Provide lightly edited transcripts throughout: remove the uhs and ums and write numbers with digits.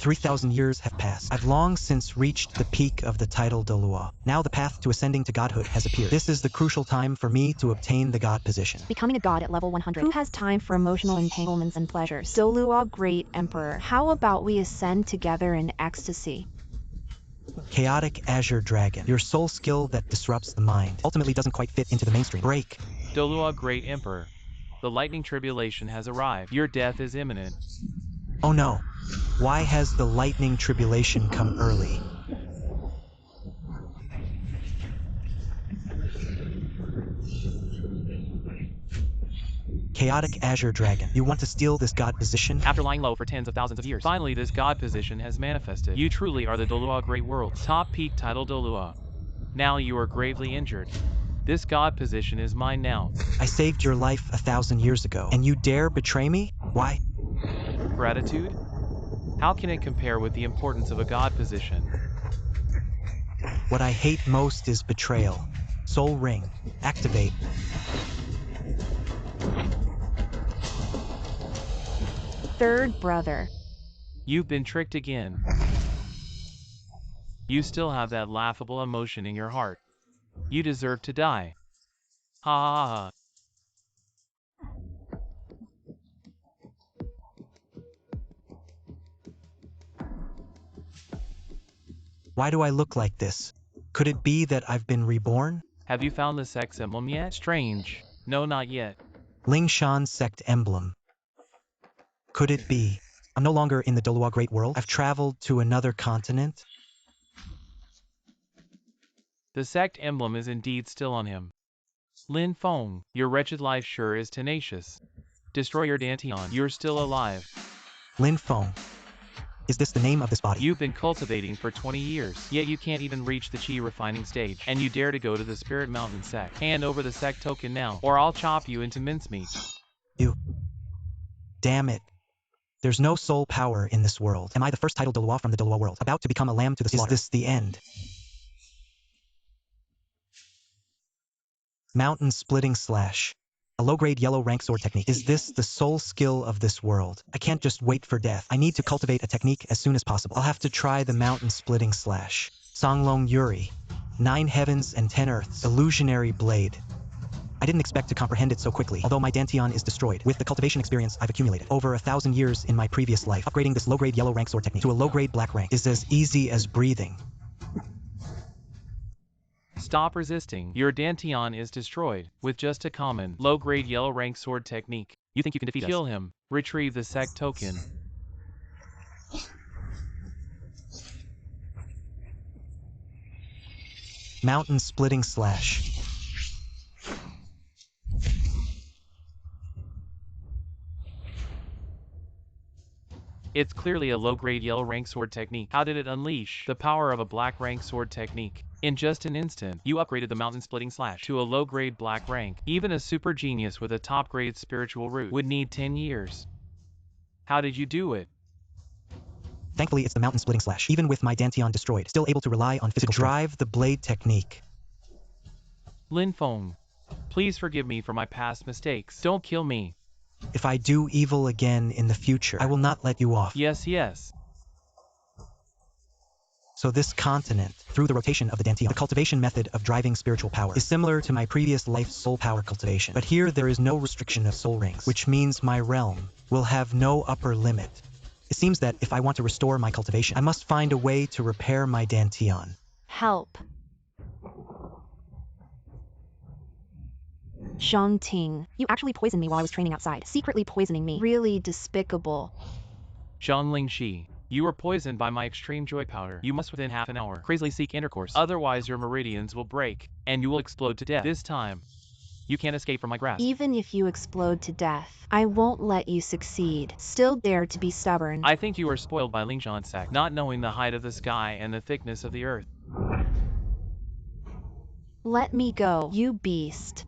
3,000 years have passed. I've long since reached the peak of the title Douluo. Now the path to ascending to godhood has appeared. This is the crucial time for me to obtain the god position. Becoming a god at level 100. Who has time for emotional entanglements and pleasures? Douluo Great Emperor. How about we ascend together in ecstasy? Chaotic Azure Dragon. Your soul skill that disrupts the mind ultimately doesn't quite fit into the mainstream. Break. Douluo Great Emperor. The lightning tribulation has arrived. Your death is imminent. Oh no. Why has the lightning tribulation come early? Chaotic Azure Dragon. You want to steal this god position? After lying low for tens of thousands of years, finally this god position has manifested. You truly are the Douluo Great World's top peak title Douluo. Now you are gravely injured. This god position is mine now. I saved your life 1,000 years ago, and you dare betray me? Why? Gratitude? How can it compare with the importance of a god position? What I hate most is betrayal. Soul Ring. Activate. Third brother. You've been tricked again. You still have that laughable emotion in your heart. You deserve to die. Ha ha ha. Why do I look like this? Could it be that I've been reborn? Have you found the sect's emblem yet? Strange. No, not yet. Ling Shan sect emblem. Could it be? I'm no longer in the Douluo Great World. I've traveled to another continent. The sect emblem is indeed still on him. Lin Feng, your wretched life sure is tenacious. Destroy your Dantian. You're still alive. Lin Feng. Is this the name of this body? You've been cultivating for 20 years, yet you can't even reach the chi refining stage, and you dare to go to the Spirit Mountain sect. Hand over the sect token now, or I'll chop you into mincemeat. You. Damn it. There's no soul power in this world. Am I the first title Douluo from the Douluo world, about to become a lamb to the slaughter? Is this the end? Mountain splitting slash. A low-grade yellow rank sword technique. Is this the soul skill of this world? I can't just wait for death. I need to cultivate a technique as soon as possible. I'll have to try the mountain splitting slash. Songlong Yuri. 9 heavens and 10 earths. Illusionary blade. I didn't expect to comprehend it so quickly, although my Dantian is destroyed. With the cultivation experience I've accumulated over 1,000 years in my previous life, upgrading this low-grade yellow rank sword technique to a low-grade black rank is as easy as breathing. Stop resisting. Your Dantian is destroyed, with just a common, low-grade yellow rank sword technique. You think you can defeat us? Kill him. Retrieve the sect token. Mountain splitting slash. It's clearly a low-grade yellow rank sword technique. How did it unleash the power of a black rank sword technique? In just an instant, you upgraded the mountain splitting slash to a low-grade black rank. Even a super genius with a top-grade spiritual root would need 10 years. How did you do it? Thankfully, it's the mountain splitting slash. Even with my Dantian destroyed, still able to rely on physical drive the blade technique. Lin Feng, please forgive me for my past mistakes. Don't kill me. If I do evil again in the future, I will not let you off. Yes, yes. So this continent, through the rotation of the Dantian, the cultivation method of driving spiritual power, is similar to my previous life's soul power cultivation. But here there is no restriction of soul rings, which means my realm will have no upper limit. It seems that if I want to restore my cultivation, I must find a way to repair my Dantian. Help. Zhongting, you actually poisoned me while I was training outside, secretly poisoning me. Really despicable. Ling Shi, you were poisoned by my extreme joy powder. You must within half an hour crazily seek intercourse, otherwise your meridians will break, and you will explode to death. This time, you can't escape from my grasp. Even if you explode to death, I won't let you succeed. Still dare to be stubborn. I think you are spoiled by Ling Shan's sect, not knowing the height of the sky and the thickness of the earth. Let me go, you beast.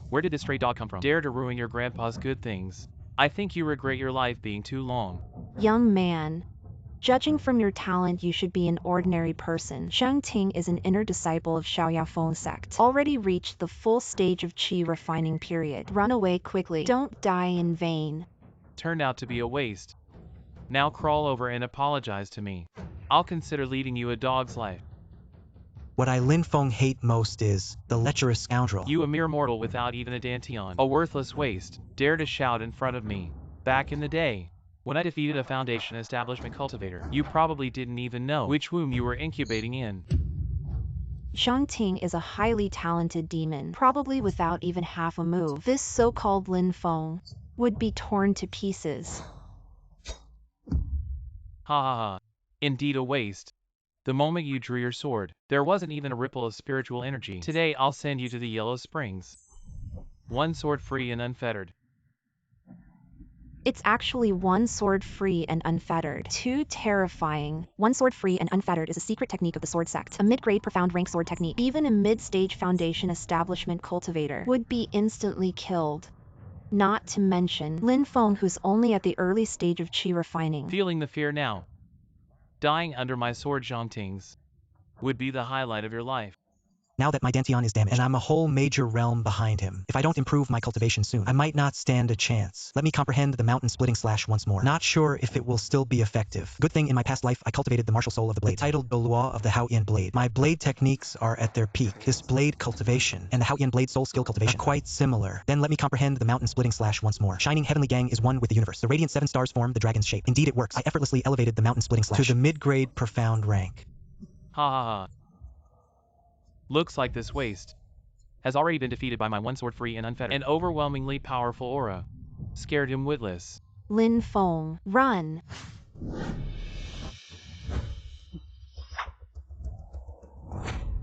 Where did this stray dog come from? Dare to ruin your grandpa's good things. I think you regret your life being too long. Young man, Judging from your talent, you should be an ordinary person. Shang Ting is an inner disciple of Xiaoyafeng sect, already reached the full stage of qi refining period. Run away quickly. Don't die in vain. Turned out to be a waste. Now crawl over and apologize to me. I'll consider leading you a dog's life. What I Lin Feng hate most is the lecherous scoundrel. You, a mere mortal without even a dantian, a worthless waste, dare to shout in front of me. Back in the day, when I defeated a Foundation establishment cultivator, you probably didn't even know which womb you were incubating in. Shang Ting is a highly talented demon, probably without even half a move. This so-called Lin Feng would be torn to pieces. Ha ha ha. Indeed a waste. The moment you drew your sword, there wasn't even a ripple of spiritual energy. Today I'll send you to the Yellow Springs. One sword free and unfettered. It's actually one sword free and unfettered. Too terrifying. One sword free and unfettered is a secret technique of the sword sect, a mid-grade profound rank sword technique. Even a mid-stage Foundation establishment cultivator would be instantly killed. Not to mention Lin Feng, who's only at the early stage of qi refining. Feeling the fear now. Dying under my sword, Shang Ting's, would be the highlight of your life. Now that my Dantian is damaged, and I'm a whole major realm behind him, if I don't improve my cultivation soon, I might not stand a chance. Let me comprehend the mountain splitting slash once more. Not sure if it will still be effective. Good thing in my past life I cultivated the martial soul of the blade, titled Douluo of the Haoyan blade. My blade techniques are at their peak. This blade cultivation and the Haoyan blade soul skill cultivation are quite similar. Then let me comprehend the mountain splitting slash once more. Shining heavenly gang is one with the universe. The radiant 7 stars form the dragon's shape. Indeed it works. I effortlessly elevated the mountain splitting slash to the mid-grade profound rank. Ha ha ha. Looks like this waste has already been defeated by my one sword free and unfettered. An overwhelmingly powerful aura scared him witless. Lin Feng, run!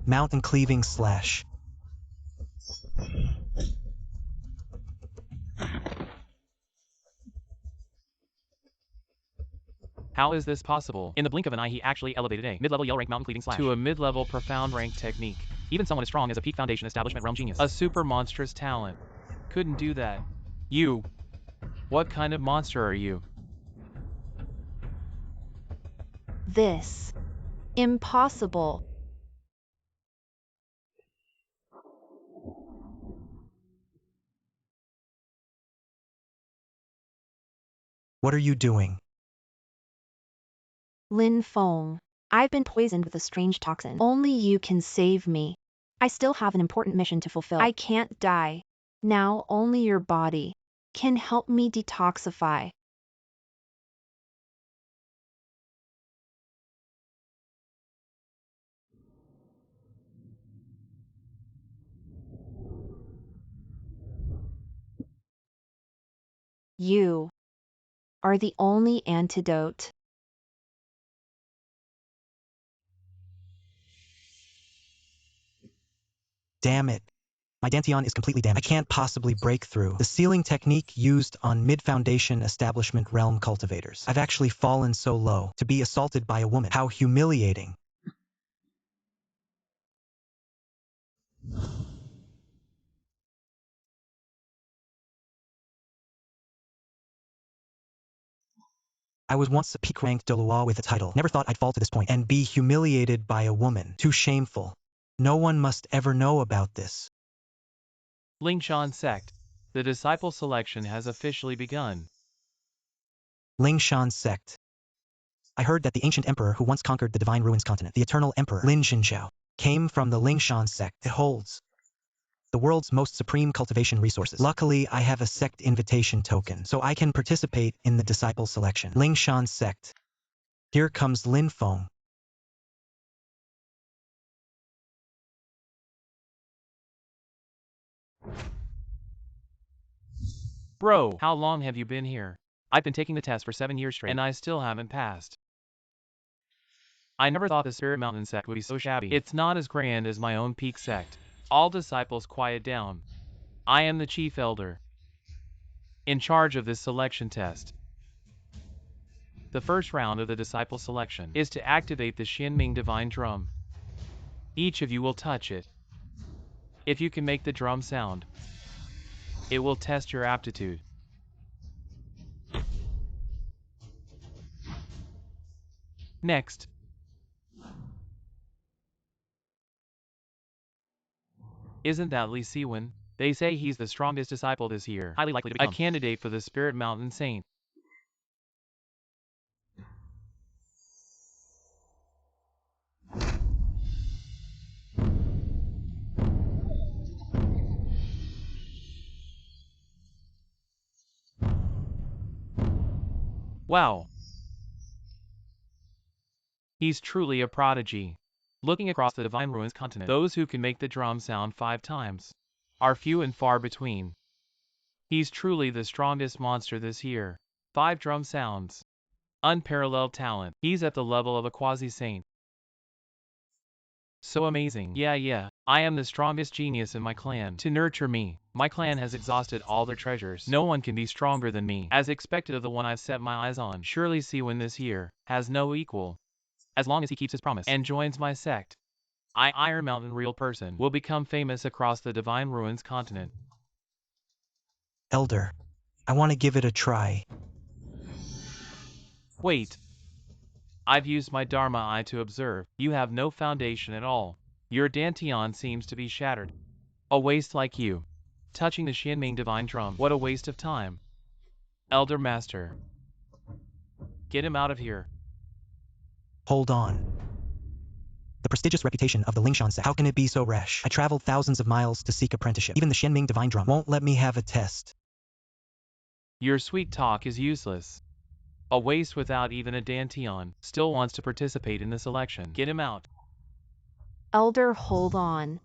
Mountain cleaving slash. How is this possible? In the blink of an eye he actually elevated a mid-level yell rank mountain cleaving slash to a mid-level profound rank technique. Even someone as strong as a peak Foundation establishment realm genius, a super monstrous talent, couldn't do that. You. What kind of monster are you? This. Impossible. What are you doing? Lin Feng, I've been poisoned with a strange toxin. Only you can save me. I still have an important mission to fulfill. I can't die. Now only your body can help me detoxify. You are the only antidote. Damn it. My Dantian is completely damaged. I can't possibly break through. The sealing technique used on mid-foundation establishment realm cultivators. I've actually fallen so low to be assaulted by a woman. How humiliating. I was once a peak-ranked Douluo with a title. Never thought I'd fall to this point and be humiliated by a woman. Too shameful. No one must ever know about this. Ling Shan sect. The disciple selection has officially begun. Ling Shan sect. I heard that the ancient emperor who once conquered the Divine Ruins continent, the eternal emperor, Ling Shan, came from the Ling Shan sect. It holds the world's most supreme cultivation resources. Luckily, I have a sect invitation token, so I can participate in the disciple selection. Ling Shan sect. Here comes Lin Feng. Bro, how long have you been here? I've been taking the test for 7 years straight, and I still haven't passed. I never thought the Spirit Mountain sect would be so shabby. It's not as grand as my own peak sect. All disciples quiet down. I am the chief elder, in charge of this selection test. The first round of the disciple selection is to activate the Xinming divine drum. Each of you will touch it. If you can make the drum sound, it will test your aptitude. Next. Isn't that Li Siwen? They say he's the strongest disciple this year. Highly likely to become a candidate for the Spirit Mountain Saint. Wow. He's truly a prodigy. Looking across the Divine Ruins continent, those who can make the drum sound 5 times are few and far between. He's truly the strongest monster this year. 5 drum sounds. Unparalleled talent. He's at the level of a quasi-saint. So amazing. Yeah. I am the strongest genius in my clan. To nurture me, my clan has exhausted all their treasures. No one can be stronger than me. As expected of the one I've set my eyes on. Surely Siwen this year has no equal. As long as he keeps his promise and joins my sect, Iron Mountain real person, will become famous across the Divine Ruins continent. Elder, I want to give it a try. Wait. I've used my Dharma eye to observe. You have no foundation at all. Your Dantian seems to be shattered. A waste like you. Touching the Xianming divine drum. What a waste of time. Elder Master. Get him out of here. Hold on. The prestigious reputation of the Ling Shan sect. How can it be so rash? I traveled thousands of miles to seek apprenticeship. Even the Xianming divine drum won't let me have a test. Your sweet talk is useless. A waste without even a Dantian still wants to participate in this election. Get him out. Elder, hold on.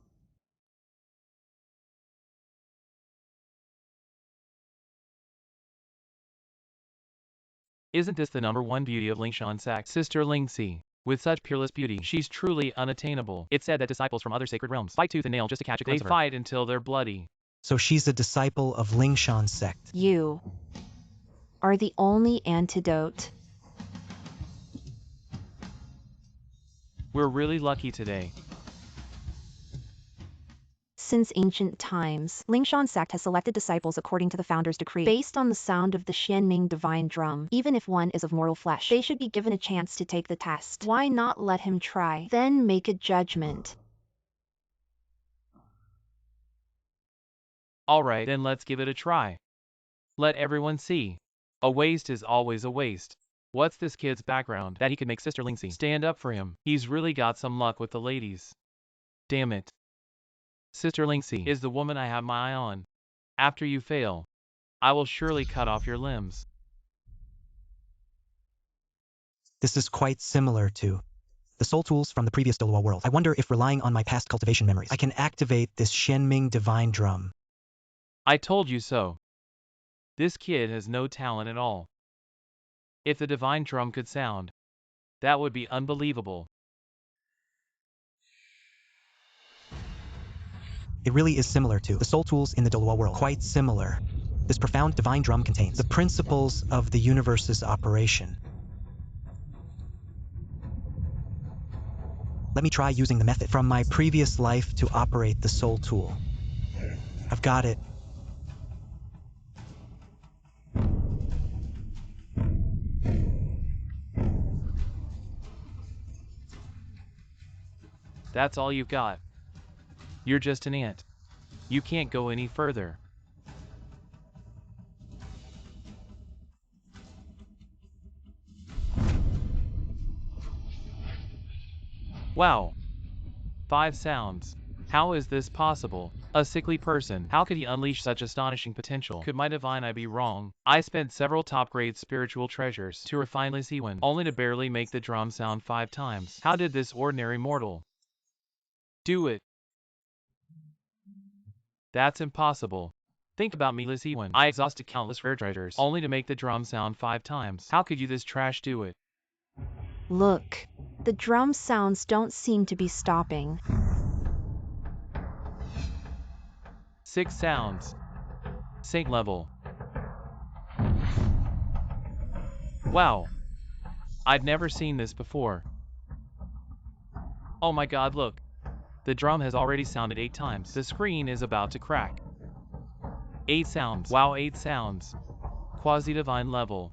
Isn't this the #1 beauty of Ling Shan sect? Sister Lingxi. With such peerless beauty, she's truly unattainable. It's said that disciples from other sacred realms fight tooth and nail just to catch a glimpse of her. They fight until they're bloody. So she's a disciple of Ling Shan sect. You are the only antidote. We're really lucky today. Since ancient times, Ling Shan sect has selected disciples according to the founder's decree. Based on the sound of the Xianming divine drum, even if one is of mortal flesh, they should be given a chance to take the test. Why not let him try, then make a judgment? Alright, then let's give it a try. Let everyone see. A waste is always a waste. What's this kid's background that he could make Sister Lingxi stand up for him? He's really got some luck with the ladies. Damn it. Sister Lingxi is the woman I have my eye on. After you fail, I will surely cut off your limbs. This is quite similar to the soul tools from the previous Douluo world. I wonder if relying on my past cultivation memories, I can activate this Xianming divine drum. I told you so. This kid has no talent at all. If the divine drum could sound, that would be unbelievable. It really is similar to the soul tools in the Douluo world. Quite similar. This profound divine drum contains the principles of the universe's operation. Let me try using the method from my previous life to operate the soul tool. I've got it. That's all you've got. You're just an ant. You can't go any further. Wow. 5 sounds. How is this possible? A sickly person. How could he unleash such astonishing potential? Could my divine eye be wrong? I spent several top-grade spiritual treasures to refine Li Siwen, only to barely make the drum sound 5 times. How did this ordinary mortal do it? That's impossible. Think about me, Li Siwen. I exhausted countless rare treasures, only to make the drum sound 5 times. How could you this trash do it? Look, the drum sounds don't seem to be stopping. 6 sounds. Saint level. Wow. I'd never seen this before. Oh my god, look. The drum has already sounded 8 times. The screen is about to crack. 8 sounds. Wow, 8 sounds. Quasi-divine level.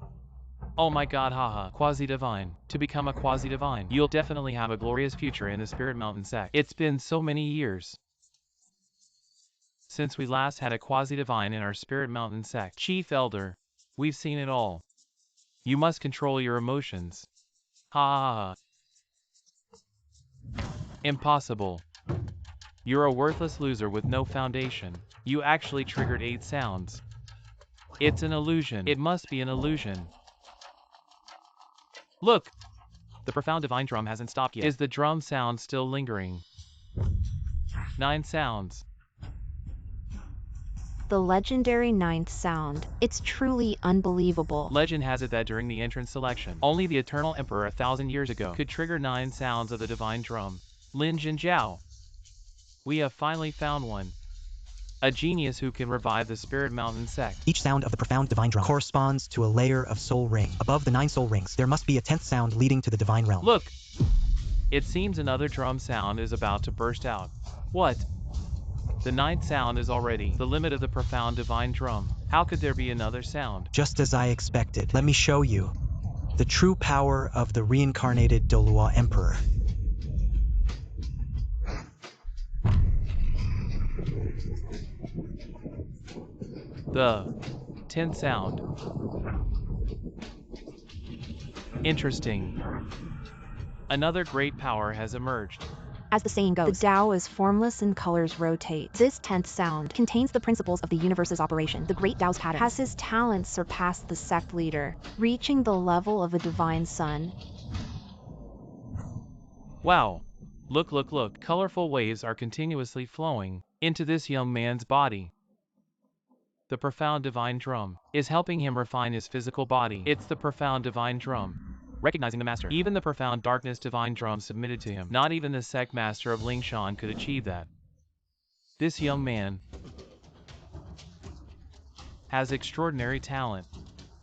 Oh my god, haha. Quasi-divine. To become a quasi-divine, you'll definitely have a glorious future in the Spirit Mountain sect. It's been so many years since we last had a quasi-divine in our Spirit Mountain sect. Chief Elder, we've seen it all. You must control your emotions. Ha ha ha. Impossible. You're a worthless loser with no foundation. You actually triggered 8 sounds. It's an illusion. It must be an illusion. Look! The profound divine drum hasn't stopped yet. Is the drum sound still lingering? 9 sounds. The legendary 9th sound. It's truly unbelievable. Legend has it that during the entrance selection, only the Eternal Emperor 1,000 years ago could trigger 9 sounds of the divine drum. Ling Shan. We have finally found one. A genius who can revive the Spirit Mountain sect. Each sound of the profound divine drum corresponds to a layer of soul ring. Above the 9 soul rings, there must be a 10th sound leading to the divine realm. Look! It seems another drum sound is about to burst out. What? The 9th sound is already the limit of the profound divine drum. How could there be another sound? Just as I expected. Let me show you the true power of the reincarnated Douluo Emperor. The 10th sound. Interesting. Another great power has emerged. As the saying goes, the Tao is formless and colors rotate. This 10th sound contains the principles of the universe's operation. The great Tao's pattern has his talents surpassed the sect leader, reaching the level of a divine sun. Wow. Look, look, look. Colorful waves are continuously flowing into this young man's body. The profound divine drum is helping him refine his physical body. It's the profound divine drum. Recognizing the master, even the profound darkness divine drum submitted to him. Not even the sect master of Ling Shan could achieve that. This young man has extraordinary talent,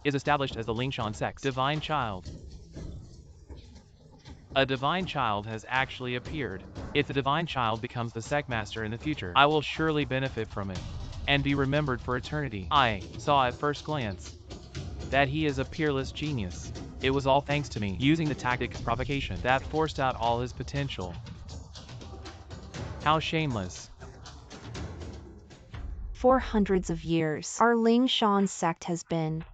is established as the Ling Shan sect's divine child. A divine child has actually appeared. If the divine child becomes the sect master in the future, I will surely benefit from it and be remembered for eternity. I saw at first glance that he is a peerless genius. It was all thanks to me using the tactic of provocation that forced out all his potential. How shameless. For hundreds of years, our Ling Shan sect has been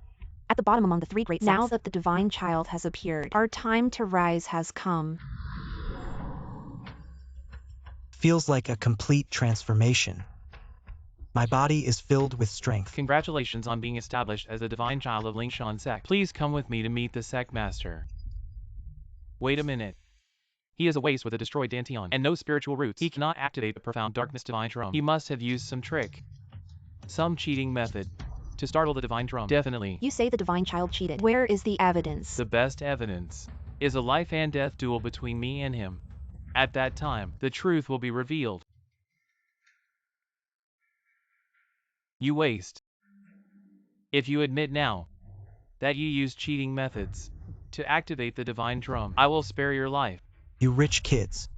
at the bottom among the 3 great sects. Now that the divine child has appeared, our time to rise has come. Feels like a complete transformation. My body is filled with strength. Congratulations on being established as the divine child of Ling Shan sect. Please come with me to meet the sect master. Wait a minute. He is a waste with a destroyed dantian and no spiritual roots. He cannot activate the profound darkness divine drum. He must have used some trick, some cheating method to startle the divine drum. Definitely. You say the divine child cheated. Where is the evidence? The best evidence is a life and death duel between me and him. At that time, the truth will be revealed. You waste. If you admit now that you used cheating methods to activate the divine drum, I will spare your life. You rich kids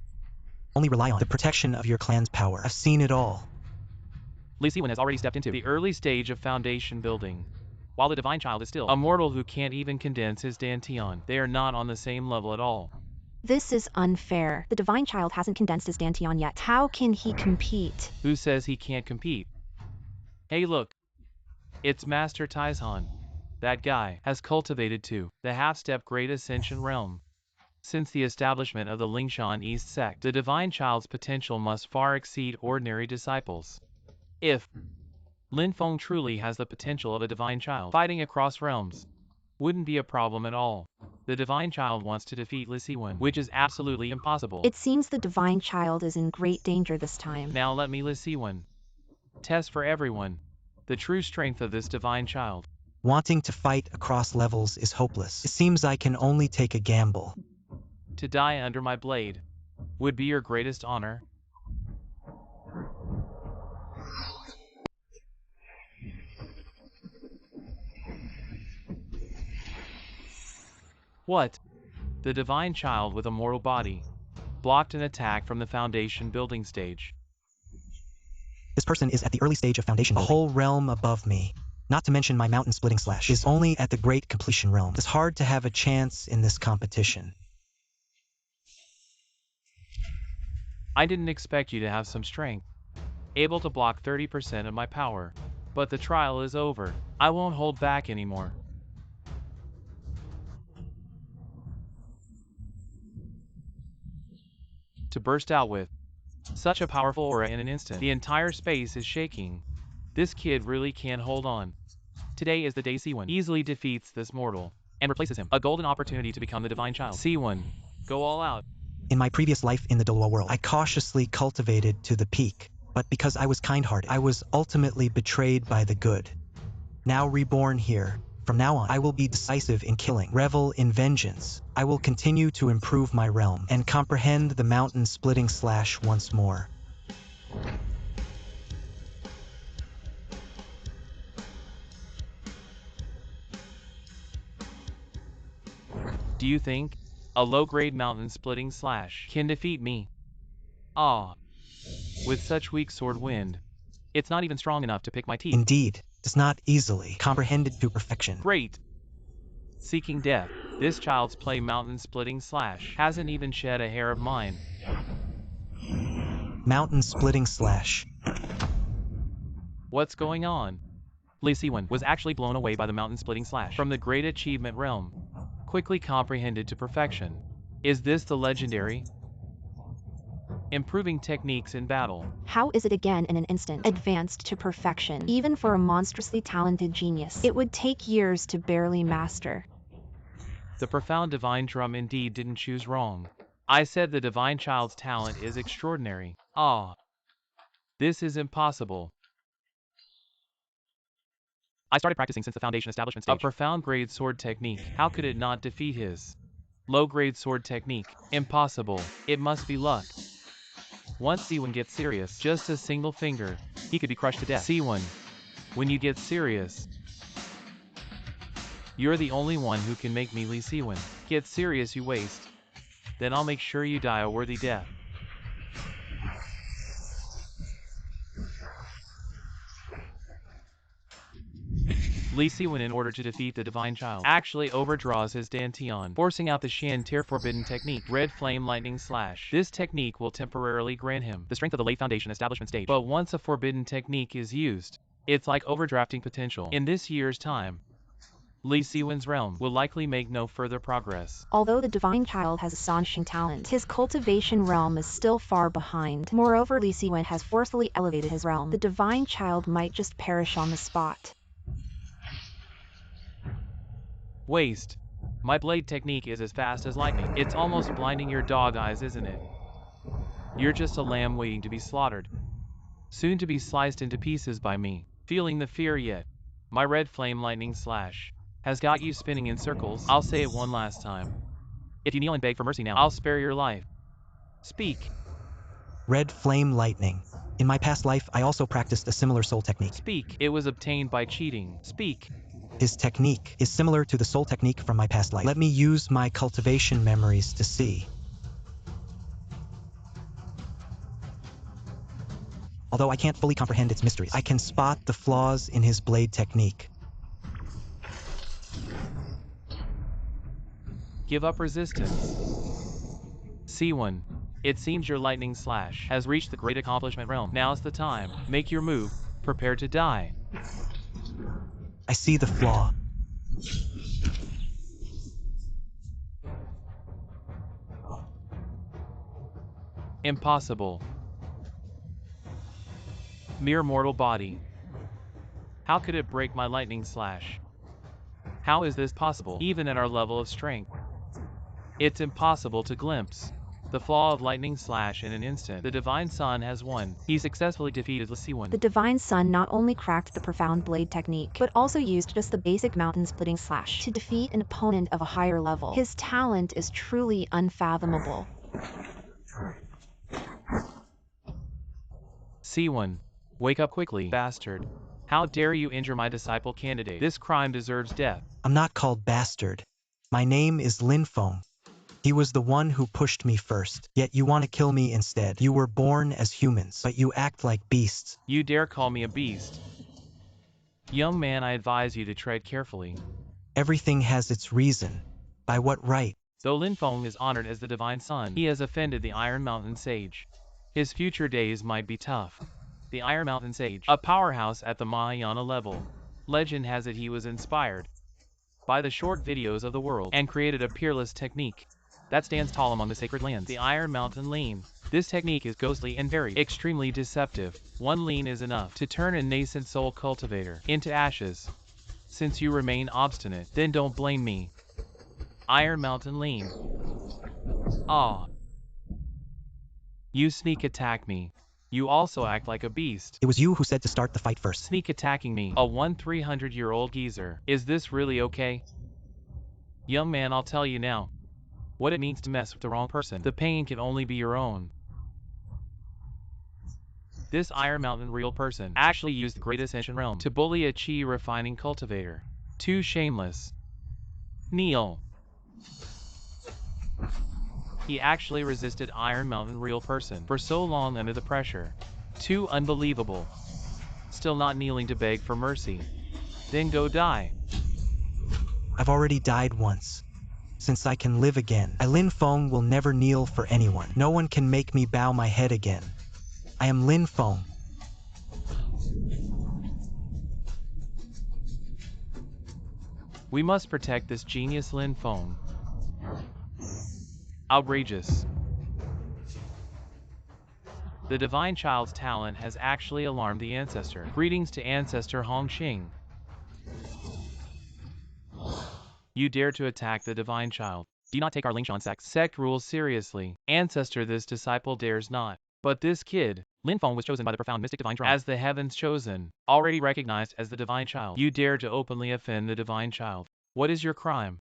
only rely on the protection of your clan's power. I've seen it all. Li Siwen has already stepped into the early stage of foundation building, while the divine child is still a mortal who can't even condense his dantian. They are not on the same level at all. This is unfair. The divine child hasn't condensed his dantian yet. How can he compete? Who says he can't compete? Hey look, it's Master Taizhan. That guy has cultivated to the half-step Great Ascension realm. Since the establishment of the Ling Shan East sect, the divine child's potential must far exceed ordinary disciples. If Lin Feng truly has the potential of a divine child, fighting across realms wouldn't be a problem at all. The divine child wants to defeat Li Siwen, which is absolutely impossible. It seems the divine child is in great danger this time. Now let me Li Siwen test for everyone the true strength of this divine child. Wanting to fight across levels is hopeless. It seems I can only take a gamble. To die under my blade would be your greatest honor. What? The divine child with a mortal body blocked an attack from the foundation building stage. This person is at the early stage of foundation building. A whole realm above me. not to mention my mountain-splitting slash, is only at the great completion realm. It's hard to have a chance in this competition. I didn't expect you to have some strength. Able to block 30% of my power. But the trial is over. I won't hold back anymore. To burst out with such a powerful aura in an instant. The entire space is shaking. This kid really can't hold on. Today is the day C1 easily defeats this mortal and replaces him. A golden opportunity to become the divine child. C1. Go all out. In my previous life in the Douluo world, I cautiously cultivated to the peak, but because I was kind-hearted, I was ultimately betrayed by the good. Now reborn here, from now on, I will be decisive in killing, revel in vengeance. I will continue to improve my realm and comprehend the mountain-splitting slash once more. Do you think a low-grade mountain-splitting slash can defeat me? Ah, with such weak sword wind, it's not even strong enough to pick my teeth. Indeed, it's not easily comprehended to perfection. Great. Seeking death, this child's play mountain-splitting slash hasn't even shed a hair of mine. Mountain-splitting slash. What's going on? Lee Siwen was actually blown away by the mountain-splitting slash from the great achievement realm. Quickly comprehended to perfection. Is this the legendary? Improving techniques in battle. How is it again in an instant? Advanced to perfection. Even for a monstrously talented genius, it would take years to barely master. The profound divine drum indeed didn't choose wrong. I said the divine child's talent is extraordinary. Ah. This is impossible. I started practicing since the foundation establishment stage. A profound grade sword technique. How could it not defeat his low grade sword technique? Impossible. It must be luck. Once C1 gets serious, just a single finger, he could be crushed to death. C1. When you get serious, you're the only one who can make me Lee C1. Get serious, you waste. Then I'll make sure you die a worthy death. Lee Siwen, in order to defeat the divine child, actually overdraws his Dantian, forcing out the Shan Tear forbidden technique, Red Flame Lightning Slash. This technique will temporarily grant him the strength of the late foundation establishment stage. But once a forbidden technique is used, it's like overdrafting potential. In this year's time, Lee Siwen's realm will likely make no further progress. Although the divine child has astonishing talent, his cultivation realm is still far behind. Moreover, Lee Siwen has forcefully elevated his realm. The divine child might just perish on the spot. Waste. My blade technique is as fast as lightning. It's almost blinding your dog eyes, isn't it? You're just a lamb waiting to be slaughtered. Soon to be sliced into pieces by me. Feeling the fear yet? My red flame lightning slash has got you spinning in circles. I'll say it one last time. If you kneel and beg for mercy now, I'll spare your life. Speak. Red flame lightning. In my past life, I also practiced a similar soul technique. Speak. It was obtained by cheating. Speak. His technique is similar to the soul technique from my past life. Let me use my cultivation memories to see. Although I can't fully comprehend its mysteries, I can spot the flaws in his blade technique. Give up resistance. C1. It seems your lightning slash has reached the great accomplishment realm. Now's the time. Make your move. Prepare to die. I see the flaw. Impossible. Mere mortal body. How could it break my lightning slash? How is this possible, even at our level of strength? It's impossible to glimpse the flaw of lightning slash in an instant. The divine son has won. He successfully defeated Lisiwan. The divine son not only cracked the profound blade technique, but also used just the basic mountain-splitting slash to defeat an opponent of a higher level. His talent is truly unfathomable. C1. Wake up quickly, bastard. How dare you injure my disciple candidate? This crime deserves death. I'm not called bastard. My name is Lin Feng. He was the one who pushed me first, yet you want to kill me instead. You were born as humans, but you act like beasts. You dare call me a beast? Young man, I advise you to tread carefully. Everything has its reason. By what right? Though Lin Feng is honored as the divine son, he has offended the Iron Mountain Sage. His future days might be tough. The Iron Mountain Sage, a powerhouse at the Mahayana level. Legend has it he was inspired by the short videos of the world and created a peerless technique that stands tall among the sacred lands. The Iron Mountain Lean. This technique is ghostly and very extremely deceptive. One lean is enough to turn a nascent soul cultivator into ashes. Since you remain obstinate, then don't blame me. Iron Mountain Lean. Ah. You sneak attack me. You also act like a beast. It was you who said to start the fight first. Sneak attacking me, a 300-year-old geezer. Is this really okay? Young man, I'll tell you now what it means to mess with the wrong person. The pain can only be your own. This Iron Mountain real person actually used the greatest ancient realm to bully a chi refining cultivator. Too shameless. Kneel. He actually resisted Iron Mountain real person for so long under the pressure. Too unbelievable. Still not kneeling to beg for mercy. Then go die. I've already died once. Since I can live again, Lin Feng will never kneel for anyone. No one can make me bow my head again. I am Lin Feng. We must protect this genius Lin Feng. Outrageous. The divine child's talent has actually alarmed the ancestor. Greetings to ancestor Hongxing. You dare to attack the divine child. Do not take our Ling Shan sect rules seriously. Ancestor, this disciple dares not. But this kid, Lin Feng, was chosen by the profound mystic divine drama as the heavens chosen, already recognized as the divine child. You dare to openly offend the divine child. What is your crime?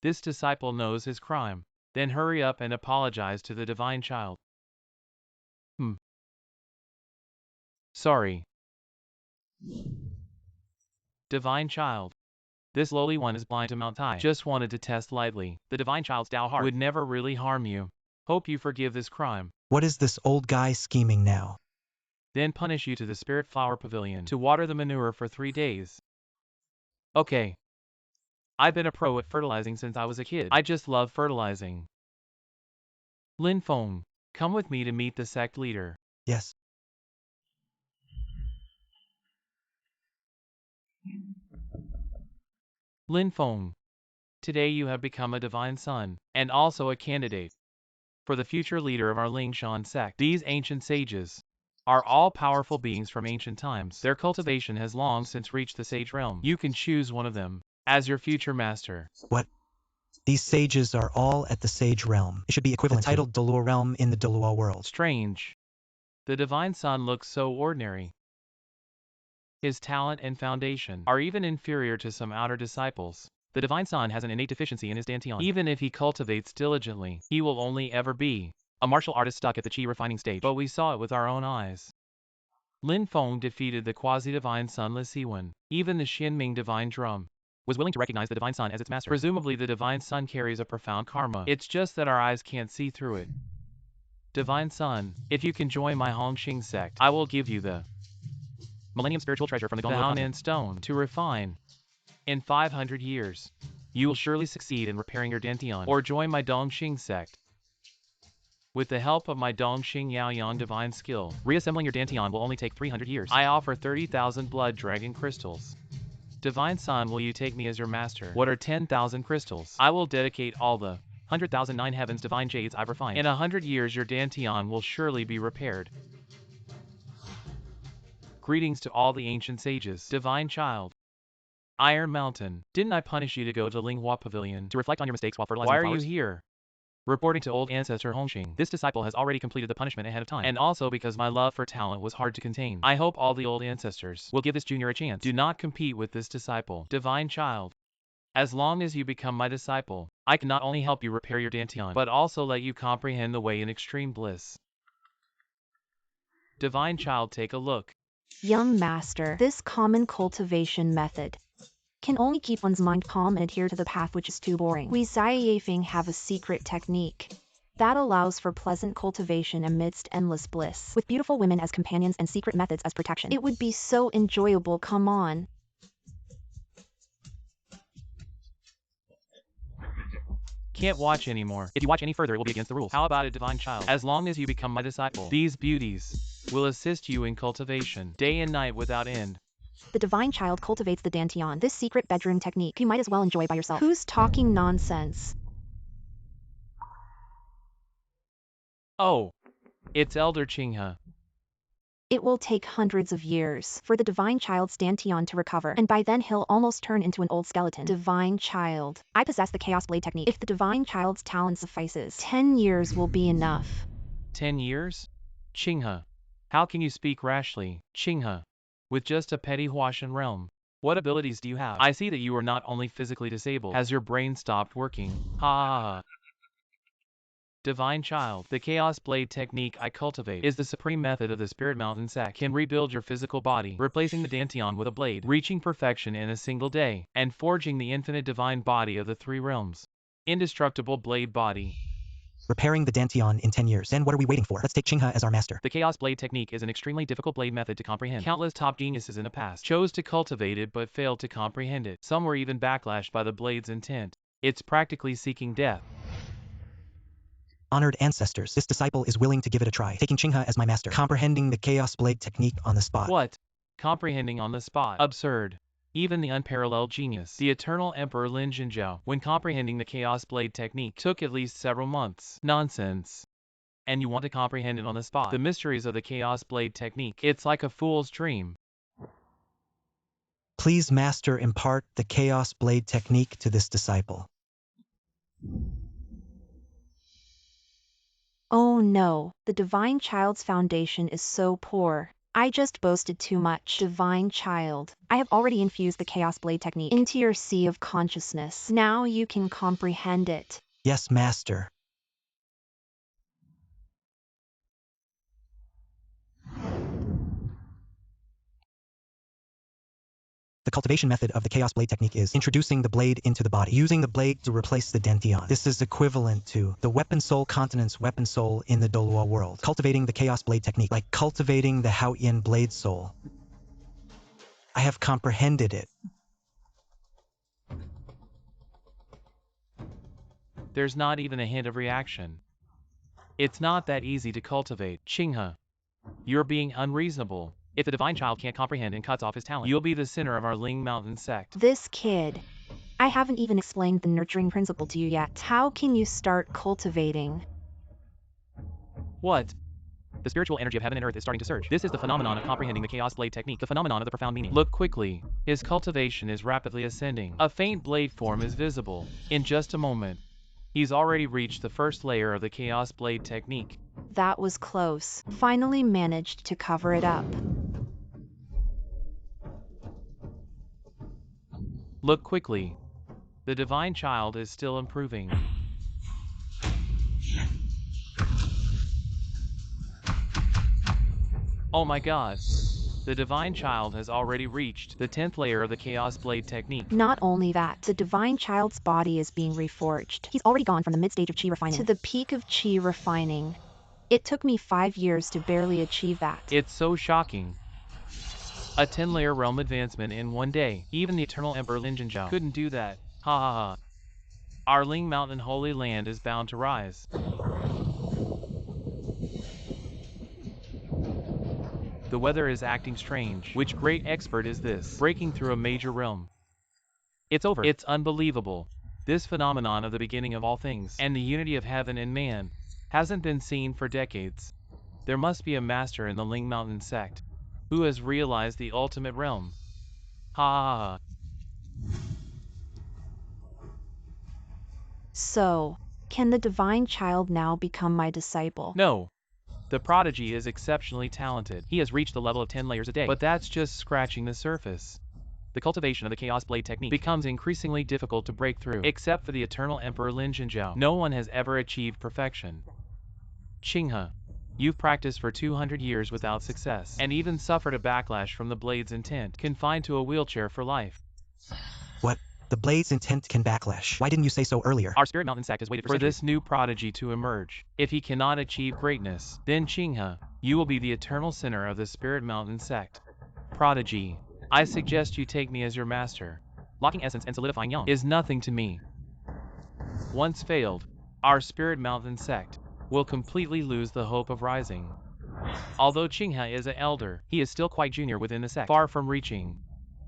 This disciple knows his crime. Then hurry up and apologize to the divine child. Sorry. Divine child. This lowly one is blind to Mount Tai. Just wanted to test lightly. The divine child's Tao heart would never really harm you. Hope you forgive this crime. What is this old guy scheming now? Then punish you to the Spirit Flower Pavilion to water the manure for 3 days. Okay. I've been a pro at fertilizing since I was a kid. I just love fertilizing. Lin Feng, come with me to meet the sect leader. Yes. Lin Feng, today you have become a divine son, and also a candidate for the future leader of our Ling Shan sect. These ancient sages are all powerful beings from ancient times. Their cultivation has long since reached the sage realm. You can choose one of them as your future master. What? These sages are all at the sage realm. It should be equivalent to the titled Douluo realm in the Douluo world. Strange. The divine son looks so ordinary. His talent and foundation are even inferior to some outer disciples. The divine son has an innate deficiency in his dantian. Even if he cultivates diligently, he will only ever be a martial artist stuck at the chi refining stage. But we saw it with our own eyes. Lin Feng defeated the quasi-divine son Le Siwen. Even the Xinming divine drum was willing to recognize the divine son as its master. Presumably the divine son carries a profound karma. It's just that our eyes can't see through it. Divine son, if you can join my Hongxing sect, I will give you the Millennium spiritual treasure from the Douluo stone to refine. In 500 years, you will surely succeed in repairing your dantian, or join my Dongxing sect. With the help of my Dongxing Yaoyang divine skill, reassembling your dantian will only take 300 years. I offer 30,000 blood dragon crystals. Divine son, will you take me as your master? What are 10,000 crystals? I will dedicate all the 100,000 nine heavens divine jades I've refined. In 100 years your dantian will surely be repaired. Greetings to all the ancient sages. Divine child. Iron Mountain, didn't I punish you to go to Linghua Pavilion to reflect on your mistakes while fertilizing flowers? Why are you here? Reporting to old ancestor Hongxing, this disciple has already completed the punishment ahead of time, and also because my love for talent was hard to contain. I hope all the old ancestors will give this junior a chance. Do not compete with this disciple. Divine child. As long as you become my disciple, I can not only help you repair your dantian, but also let you comprehend the way in extreme bliss. Divine child, take a look. Young master, this common cultivation method can only keep one's mind calm and adhere to the path which is too boring. We Zai have a secret technique that allows for pleasant cultivation amidst endless bliss, with beautiful women as companions and secret methods as protection. It would be so enjoyable, come on. Can't watch anymore. If you watch any further, it will be against the rules. How about a divine child? As long as you become my disciple, these beauties will assist you in cultivation, day and night without end. The divine child cultivates the dantian, this secret bedroom technique you might as well enjoy by yourself. Who's talking nonsense? Oh, it's Elder Chingha. It will take hundreds of years for the divine child's dantian to recover, and by then he'll almost turn into an old skeleton. Divine child. I possess the chaos blade technique. If the divine child's talent suffices, 10 years will be enough. 10 years? Chingha. How can you speak rashly, Chingha? With just a petty Huashan realm. What abilities do you have? I see that you are not only physically disabled. Has your brain stopped working? Ha ha ha. Divine Child, the Chaos Blade technique I cultivate, is the supreme method of the Spirit Mountain sect. Can rebuild your physical body, replacing the dantian with a blade, reaching perfection in a single day, and forging the infinite divine body of the three realms. Indestructible blade body. Repairing the dantian in 10 years. Then what are we waiting for? Let's take Chingha as our master. The Chaos Blade technique is an extremely difficult blade method to comprehend. Countless top geniuses in the past chose to cultivate it but failed to comprehend it. Some were even backlashed by the blade's intent. It's practically seeking death. Honored ancestors, this disciple is willing to give it a try, taking Chingha as my master, comprehending the Chaos Blade technique on the spot. What? Comprehending on the spot? Absurd. Even the unparalleled genius, the eternal Emperor Ling Shan, when comprehending the Chaos Blade technique, took at least several months. Nonsense. And you want to comprehend it on the spot? The mysteries of the Chaos Blade technique. It's like a fool's dream. Please, master, impart the Chaos Blade technique to this disciple. Oh no, the divine child's foundation is so poor. I just boasted too much. Divine child, I have already infused the Chaos Blade technique into your sea of consciousness. Now you can comprehend it. Yes, master. The cultivation method of the Chaos Blade technique is introducing the blade into the body, using the blade to replace the dantian. This is equivalent to the weapon soul continent's weapon soul in the Douluo world. Cultivating the Chaos Blade technique, like cultivating the Haoyan blade soul. I have comprehended it. There's not even a hint of reaction. It's not that easy to cultivate, Chingha. You're being unreasonable. If the divine child can't comprehend and cuts off his talent, you'll be the sinner of our Ling Mountain sect. This kid. I haven't even explained the nurturing principle to you yet. How can you start cultivating? What? The spiritual energy of heaven and earth is starting to surge. This is the phenomenon of comprehending the Chaos Blade technique, the phenomenon of the profound meaning. Look quickly. His cultivation is rapidly ascending. A faint blade form is visible. In just a moment, he's already reached the first layer of the Chaos Blade technique. That was close. Finally managed to cover it up. Look quickly. The divine child is still improving. Oh my god. The divine child has already reached the 10th layer of the Chaos Blade technique. Not only that, the divine child's body is being reforged. He's already gone from the mid-stage of chi refining to the peak of chi refining. It took me 5 years to barely achieve that. It's so shocking. A 10-layer realm advancement in one day. Even the eternal Emperor Ling Shan couldn't do that. Ha ha ha. Our Ling Mountain Holy Land is bound to rise. The weather is acting strange. Which great expert is this? Breaking through a major realm. It's over. It's unbelievable. This phenomenon of the beginning of all things, and the unity of heaven and man, hasn't been seen for decades. There must be a master in the Ling Mountain sect who has realized the ultimate realm. Ha ha ha. So, can the divine child now become my disciple? No. The prodigy is exceptionally talented. He has reached the level of 10 layers a day, but that's just scratching the surface. The cultivation of the Chaos Blade technique becomes increasingly difficult to break through. Except for the eternal Emperor Ling Shan, no one has ever achieved perfection. Chingha, you've practiced for 200 years without success, and even suffered a backlash from the blade's intent, confined to a wheelchair for life. What? The blade's intent can backlash. Why didn't you say so earlier? Our Spirit Mountain sect has waited for this new prodigy to emerge. If he cannot achieve greatness, then Chingha, you will be the eternal sinner of the Spirit Mountain sect. Prodigy, I suggest you take me as your master. Locking essence and solidifying yang is nothing to me. Once failed, our Spirit Mountain sect will completely lose the hope of rising. Although Chingha is an elder, he is still quite junior within the sect, far from reaching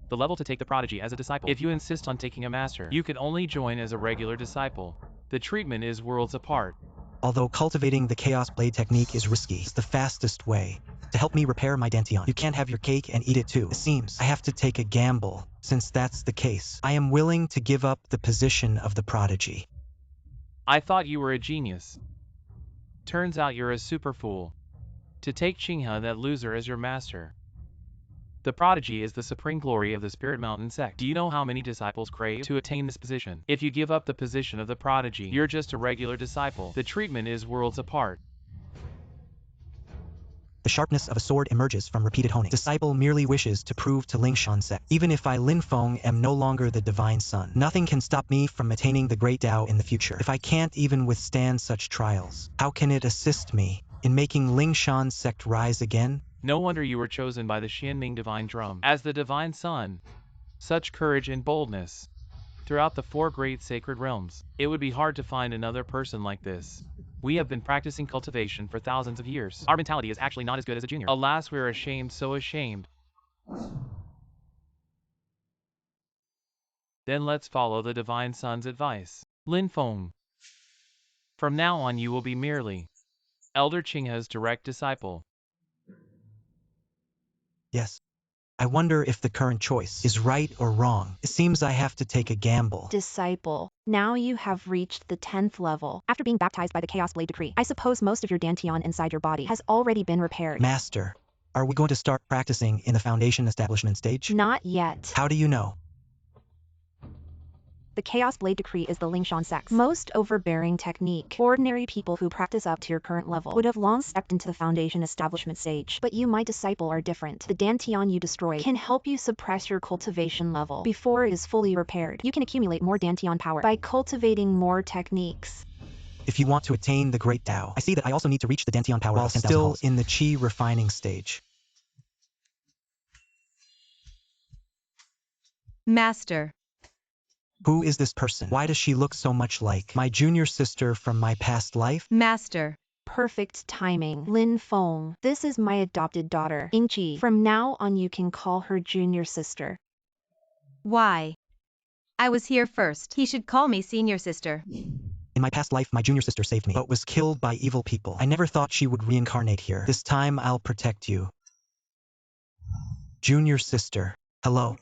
the level to take the prodigy as a disciple. If you insist on taking a master, you can only join as a regular disciple. The treatment is worlds apart. Although cultivating the Chaos Blade technique is risky, it's the fastest way to help me repair my Dantian. You can't have your cake and eat it too. It seems I have to take a gamble. Since that's the case, I am willing to give up the position of the prodigy. I thought you were a genius. Turns out you're a super fool. To take Chingha, that loser, as your master. The prodigy is the supreme glory of the Spirit Mountain sect. Do you know how many disciples crave to attain this position? If you give up the position of the prodigy, you're just a regular disciple. The treatment is worlds apart. The sharpness of a sword emerges from repeated honing. Disciple merely wishes to prove to Ling Shan sect. Even if I Lin Feng am no longer the divine son, nothing can stop me from attaining the great Tao in the future. If I can't even withstand such trials, how can it assist me in making Ling Shan sect rise again? No wonder you were chosen by the Xianming divine drum as the divine son. Such courage and boldness. Throughout the 4 great sacred realms, it would be hard to find another person like this. We have been practicing cultivation for thousands of years. Our mentality is actually not as good as a junior. Alas, we're ashamed, so ashamed. Then let's follow the divine son's advice. Lin Feng. From now on you will be merely Elder Chingha's direct disciple. Yes. I wonder if the current choice is right or wrong. It seems I have to take a gamble. Disciple, now you have reached the 10th level. After being baptized by the Chaos Blade Decree, I suppose most of your Dantian inside your body has already been repaired. Master, are we going to start practicing in the foundation establishment stage? Not yet. How do you know? The Chaos Blade Decree is the Ling Shan sect's most overbearing technique. Ordinary people who practice up to your current level would have long stepped into the foundation establishment stage. But you, my disciple, are different. The Dantian you destroyed can help you suppress your cultivation level before it is fully repaired. You can accumulate more Dantian power by cultivating more techniques. If you want to attain the great Tao, I see that I also need to reach the Dantian power while still in the Qi refining stage. Master. Who is this person? Why does she look so much like my junior sister from my past life? Master. Perfect timing. Lin Feng, this is my adopted daughter, Yingqi. From now on you can call her junior sister. Why? I was here first. He should call me senior sister. In my past life, my junior sister saved me, but was killed by evil people. I never thought she would reincarnate here. This time I'll protect you. Junior sister, hello.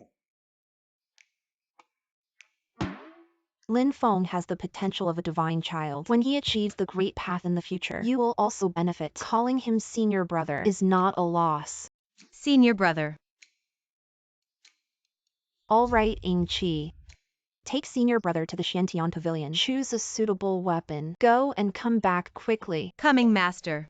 Lin Feng has the potential of a divine child. When he achieves the great path in the future, you will also benefit. Calling him senior brother is not a loss. Senior brother. All right, Yingqi. Take senior brother to the Shantian Pavilion. Choose a suitable weapon. Go and come back quickly. Coming, master.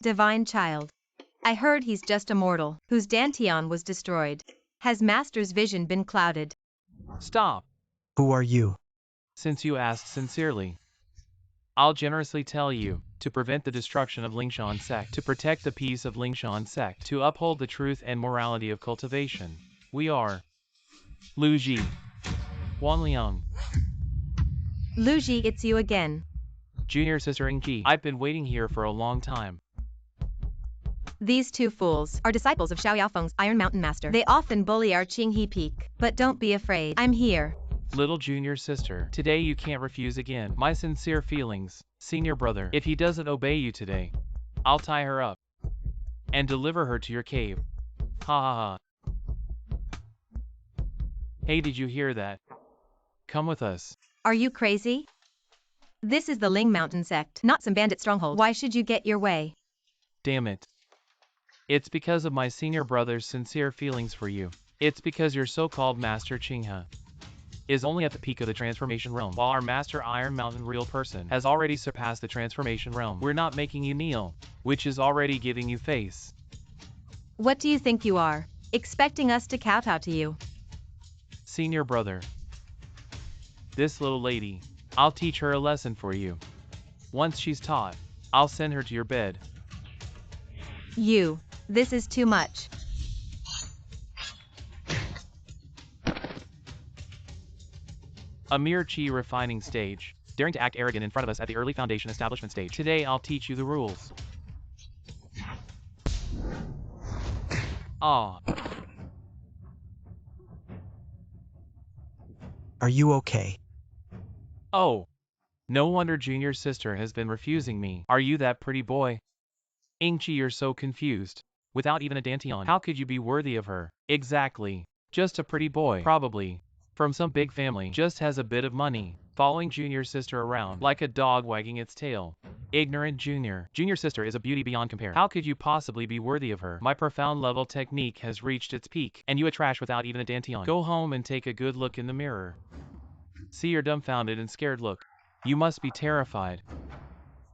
Divine child. I heard he's just a mortal, whose Dantian was destroyed. Has master's vision been clouded? Stop. Who are you? Since you asked sincerely, I'll generously tell you, to prevent the destruction of Ling Shan sect, to protect the peace of Ling Shan sect, to uphold the truth and morality of cultivation, we are Lu Ji, Wanliang, Lu Ji, it's you again. junior sister Yingqi. I've been waiting here for a long time. These 2 fools are disciples of Xiao Yaofeng's Iron Mountain Master. They often bully our Qinghe Peak, but don't be afraid. I'm here. Little junior sister, today you can't refuse again. My sincere feelings, senior brother. If he doesn't obey you today, I'll tie her up and deliver her to your cave. Ha ha ha. Hey, did you hear that? Come with us. Are you crazy? This is the Ling Mountain sect, not some bandit stronghold. Why should you get your way? Damn it. It's because of my senior brother's sincere feelings for you. It's because your so-called Master Chingha is only at the peak of the transformation realm, while our Master Iron Mountain real person has already surpassed the transformation realm. We're not making you kneel, which is already giving you face. What do you think you are? Expecting us to kowtow to you? Senior brother. This little lady, I'll teach her a lesson for you. Once she's taught, I'll send her to your bed. This is too much. A mere chi refining stage, daring to act arrogant in front of us at the early foundation establishment stage. Today I'll teach you the rules. Ah. Are you okay? Oh. No wonder junior sister has been refusing me. Are you that pretty boy? Ingchi, you're so confused. Without even a dantian, how could you be worthy of her? Exactly. Just a pretty boy. Probably. From some big family. Just has a bit of money. Following junior sister around like a dog wagging its tail. Ignorant junior. Junior sister is a beauty beyond compare. How could you possibly be worthy of her? My profound level technique has reached its peak, and you a trash without even a dantian. Go home and take a good look in the mirror. See your dumbfounded and scared look. You must be terrified.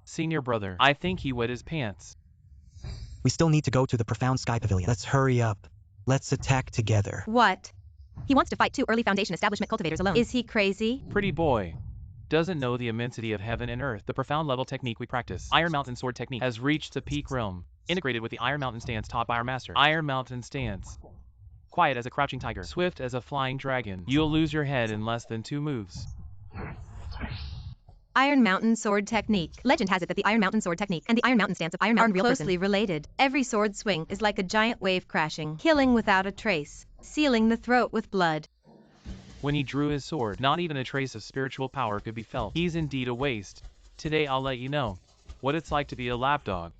Senior brother, I think he wet his pants. We still need to go to the profound sky pavilion. Let's hurry up. Let's attack together. What? He wants to fight 2 early foundation establishment cultivators alone. Is he crazy? Pretty boy. Doesn't know the immensity of heaven and earth. The profound level technique we practice, Iron Mountain Sword Technique, has reached the peak realm, integrated with the Iron Mountain Stance taught by our master. Iron Mountain Stance. Quiet as a crouching tiger, swift as a flying dragon. You'll lose your head in less than 2 moves. Iron Mountain Sword Technique. Legend has it that the Iron Mountain Sword Technique and the Iron Mountain Stance of Iron Mountain are closely related. Every sword swing is like a giant wave crashing, killing without a trace, sealing the throat with blood. When he drew his sword, not even a trace of spiritual power could be felt. He's indeed a waste. Today I'll let you know what it's like to be a lapdog.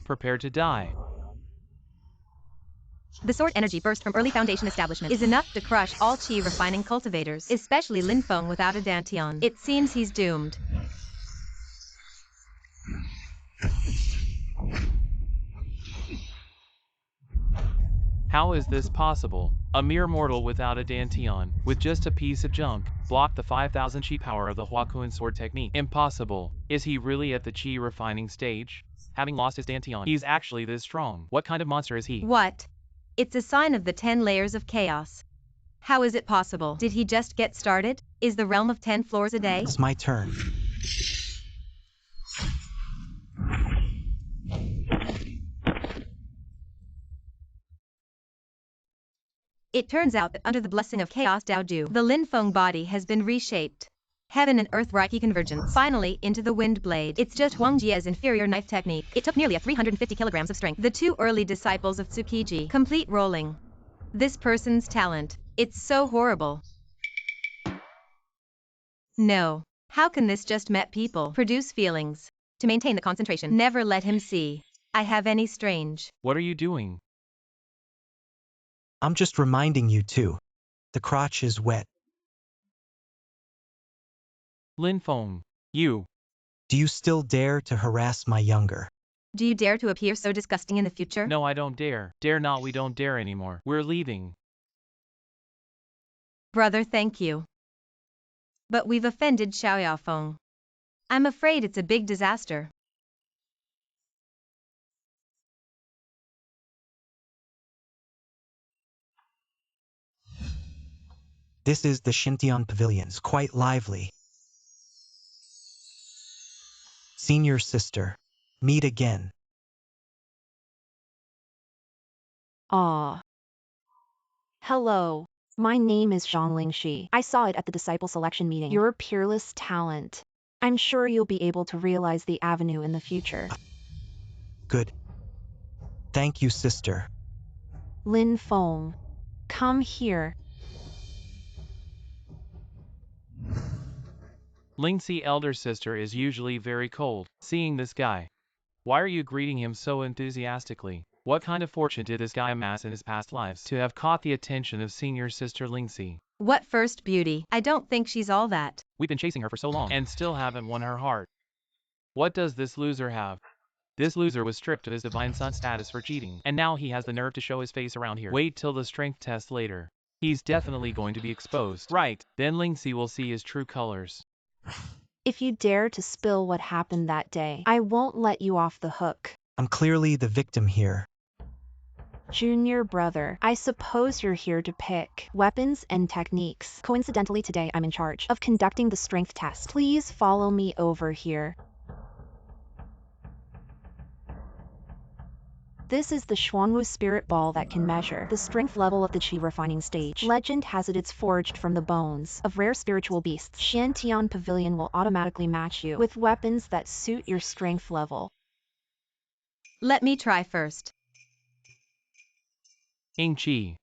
Prepare to die. The sword energy burst from early foundation establishment is enough to crush all chi refining cultivators, especially Lin Feng without a dantian. It seems he's doomed. How is this possible? A mere mortal without a dantian, with just a piece of junk, blocked the 5,000 chi power of the Huakuan sword technique. Impossible. Is he really at the chi refining stage? Having lost his dantian, he's actually this strong. What kind of monster is he? What? It's a sign of the 10 layers of chaos. How is it possible? Did he just get started? Is the realm of 10 floors a day? It's my turn. It turns out that under the blessing of Chaos Dao Du, the Lin Feng body has been reshaped. Heaven and Earth Reiki convergence. Finally, into the wind blade. It's just Huang Jie's inferior knife technique. It took nearly 350 kilograms of strength. The 2 early disciples of Tsukiji. Complete rolling. This person's talent. It's so horrible. No. How can this just met people produce feelings? To maintain the concentration, never let him see I have any strange. What are you doing? I'm just reminding you too. The crotch is wet. Lin Feng, you. Do you still dare to harass my younger? Do you dare to appear so disgusting in the future? No, I don't dare. Dare not, we don't dare anymore. We're leaving. Brother, thank you. But we've offended Xiao Feng. I'm afraid it's a big disaster. This is the Xintian Pavilion. It's quite lively. Senior sister, meet again. Ah. Hello. My name is Ling Shi. I saw it at the disciple selection meeting. You're a peerless talent. I'm sure you'll be able to realize the avenue in the future. Good. Thank you, sister. Lin Feng, come here. Lingxi's elder sister is usually very cold. Seeing this guy. Why are you greeting him so enthusiastically? What kind of fortune did this guy amass in his past lives to have caught the attention of senior sister Lingxi? What first beauty? I don't think she's all that. We've been chasing her for so long and still haven't won her heart. What does this loser have? This loser was stripped of his divine son status for cheating, and now he has the nerve to show his face around here. Wait till the strength test later. He's definitely going to be exposed. Right, then Lingxi will see his true colors. If you dare to spill what happened that day, I won't let you off the hook. I'm clearly the victim here. Junior brother, I suppose you're here to pick weapons and techniques. Coincidentally, today I'm in charge of conducting the strength test. Please follow me over here. This is the Xuanwu spirit ball that can measure the strength level of the Qi refining stage. Legend has it's forged from the bones of rare spiritual beasts. Shantian Pavilion will automatically match you with weapons that suit your strength level. Let me try first. Ing Chi,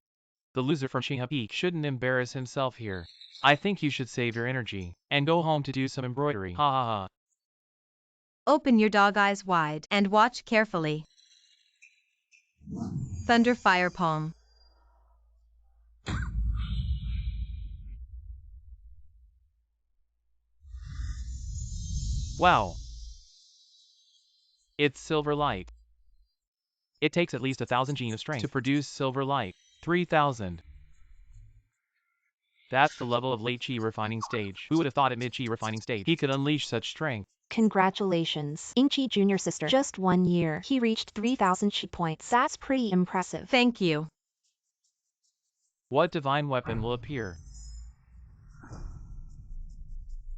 the loser from Chingha Peak, shouldn't embarrass himself here. I think you should save your energy and go home to do some embroidery. Ha ha ha. Open your dog eyes wide and watch carefully. Thunder Fire Palm. Wow. It's silver light. It takes at least 1,000 gene of strength to produce silver light. 3,000. That's the level of late Qi refining stage. Who would have thought at mid Qi refining stage he could unleash such strength? Congratulations, Ingqi Junior sister. Just 1 year, he reached 3,000 Qi points. That's pretty impressive. Thank you. What divine weapon will appear?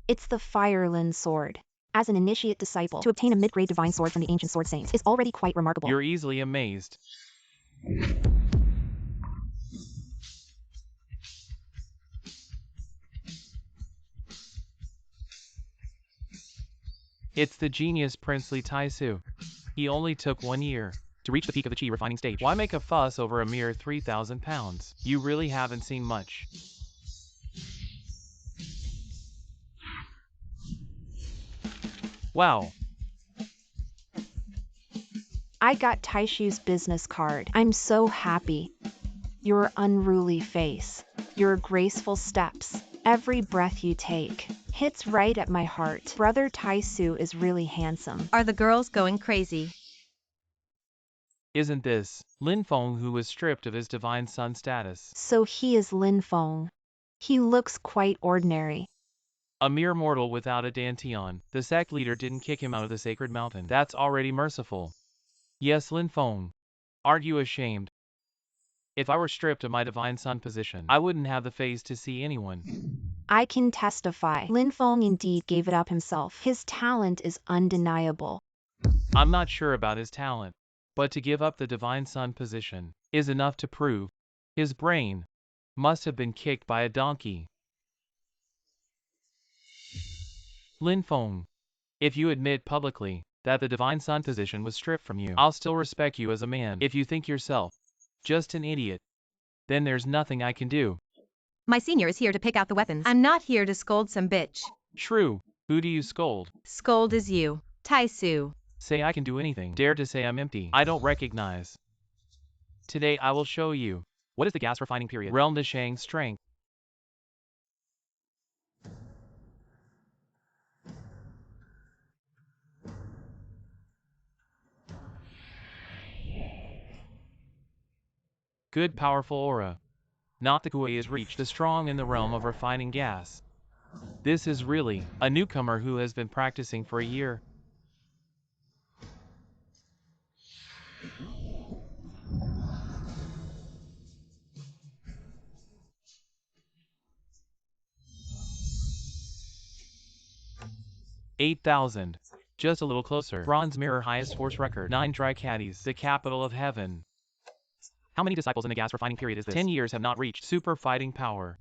It's the Fire Lin sword. As an initiate disciple, to obtain a mid-grade divine sword from the ancient sword saints is already quite remarkable. You're easily amazed. It's the genius princely Taisu. He only took 1 year to reach the peak of the Qi refining stage. Why make a fuss over a mere 3,000 pounds? You really haven't seen much. Wow. I got Taishu's business card. I'm so happy. Your unruly face, your graceful steps, every breath you take hits right at my heart. Brother Taisu is really handsome. Are the girls going crazy? Isn't this Lin Feng, who was stripped of his divine son status? So he is Lin Feng. He looks quite ordinary. A mere mortal without a dantian. The sect leader didn't kick him out of the sacred mountain. That's already merciful. Yes, Lin Feng. Aren't you ashamed? If I were stripped of my divine son position, I wouldn't have the face to see anyone. I can testify. Lin Feng indeed gave it up himself. His talent is undeniable. I'm not sure about his talent, but to give up the divine son position is enough to prove his brain must have been kicked by a donkey. Lin Feng, if you admit publicly that the divine son position was stripped from you, I'll still respect you as a man. If you think yourself just an idiot, then there's nothing I can do. My senior is here to pick out the weapons. I'm not here to scold some bitch. True. Who do you scold? Scold is you, Taisu. Say I can do anything. Dare to say I'm empty. I don't recognize. Today I will show you. What is the gas refining period? Realm the Shang strength. Good powerful aura. Not the Kui is reached the strong in the realm of refining gas. This is really a newcomer who has been practicing for a year. $8,000. Just a little closer. Bronze mirror highest force record. 9 dry caddies. The capital of heaven. How many disciples in the gas refining period is this? 10 years have not reached super fighting power.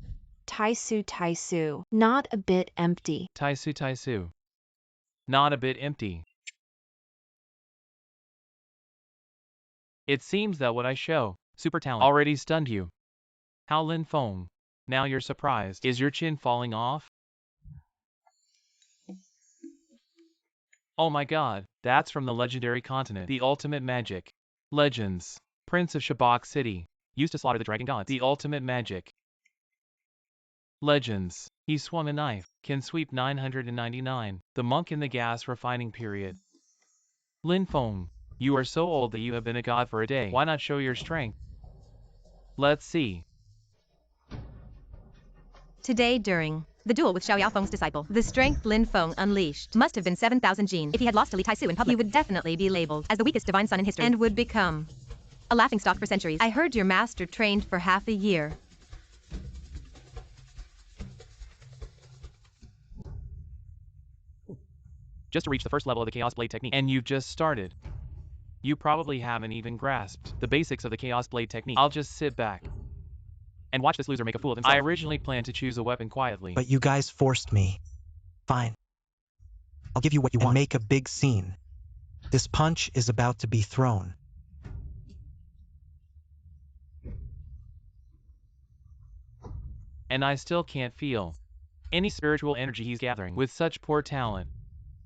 Taisu, not a bit empty. Taisu. Not a bit empty. It seems that what I show, super talent, already stunned you. How Lin Feng? Now you're surprised. Is your chin falling off? Oh my god, that's from the legendary continent. The ultimate magic. Legends. Prince of Shabak City. Used to slaughter the dragon gods. The ultimate magic. Legends. He swung a knife. Can sweep 999. The monk in the gas refining period. Lin Feng. You are so old that you have been a god for a day. Why not show your strength? Let's see. Today during the duel with Xiao Yaofeng's disciple, the strength Lin Feng unleashed must have been 7,000 gene. If he had lost to Li Taisu in public, he would definitely be labeled as the weakest divine son in history and would become a laughingstock for centuries. I heard your master trained for half a year. Just to reach the first level of the Chaos Blade technique, and you've just started. You probably haven't even grasped the basics of the Chaos Blade technique. I'll just sit back and watch this loser make a fool of himself. I originally planned to choose a weapon quietly. But you guys forced me. Fine. I'll give you what you want and make a big scene. This punch is about to be thrown. And I still can't feel any spiritual energy he's gathering. With such poor talent,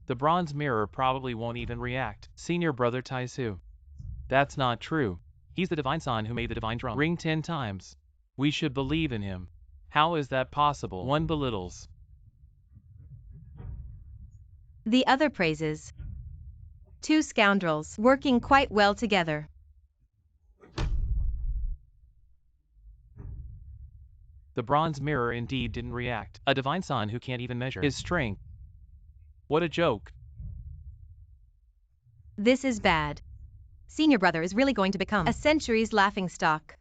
the bronze mirror probably won't even react. Senior brother Taisu. That's not true. He's the divine son who made the divine drum ring 10 times. We should believe in him. How is that possible? One belittles. The other praises. Two scoundrels working quite well together. The bronze mirror indeed didn't react. A divine son who can't even measure his strength. What a joke. This is bad. Senior brother is really going to become a century's laughingstock.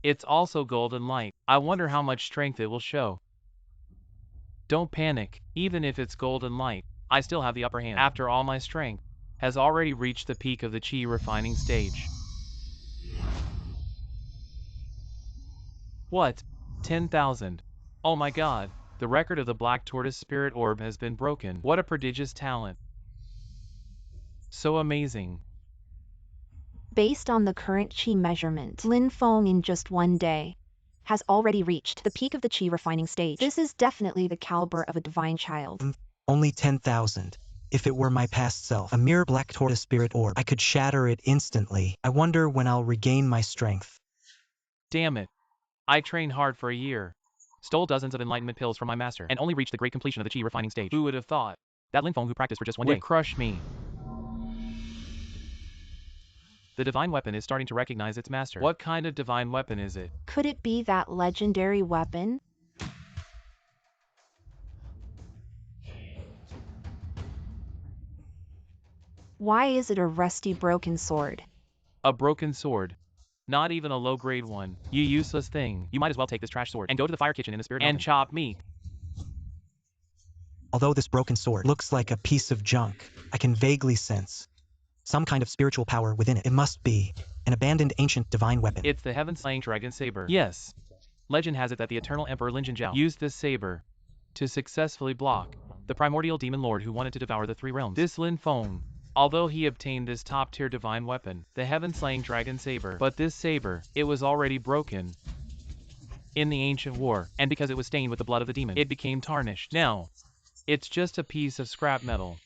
It's also golden light. I wonder how much strength it will show. Don't panic. Even if it's golden light, I still have the upper hand. After all, my strength has already reached the peak of the chi refining stage. What? 10,000. Oh my god. The record of the Black Tortoise Spirit Orb has been broken. What a prodigious talent. So amazing. Based on the current chi measurement, Lin Feng in just one day has already reached the peak of the chi refining stage. This is definitely the caliber of a divine child. Only 10,000. If it were my past self, a mere Black Tortoise Spirit Orb, I could shatter it instantly. I wonder when I'll regain my strength. Damn it. I trained hard for a year, stole dozens of enlightenment pills from my master, and only reached the great completion of the chi refining stage. Who would have thought that Lin Feng who practiced for just one day would crush me? The divine weapon is starting to recognize its master. What kind of divine weapon is it? Could it be that legendary weapon? Why is it a rusty broken sword? A broken sword. Not even a low-grade one. You useless thing. You might as well take this trash sword and go to the fire kitchen in the spirit and chop meat. Although this broken sword looks like a piece of junk, I can vaguely sense some kind of spiritual power within it. It must be an abandoned ancient divine weapon. It's the heaven-slaying dragon saber. Yes. Legend has it that the eternal Emperor Ling Shan used this saber to successfully block the primordial demon lord who wanted to devour the three realms. This Lin Feng, although he obtained this top-tier divine weapon, the heaven-slaying dragon saber, but this saber, it was already broken in the ancient war, and because it was stained with the blood of the demon, it became tarnished. Now, it's just a piece of scrap metal.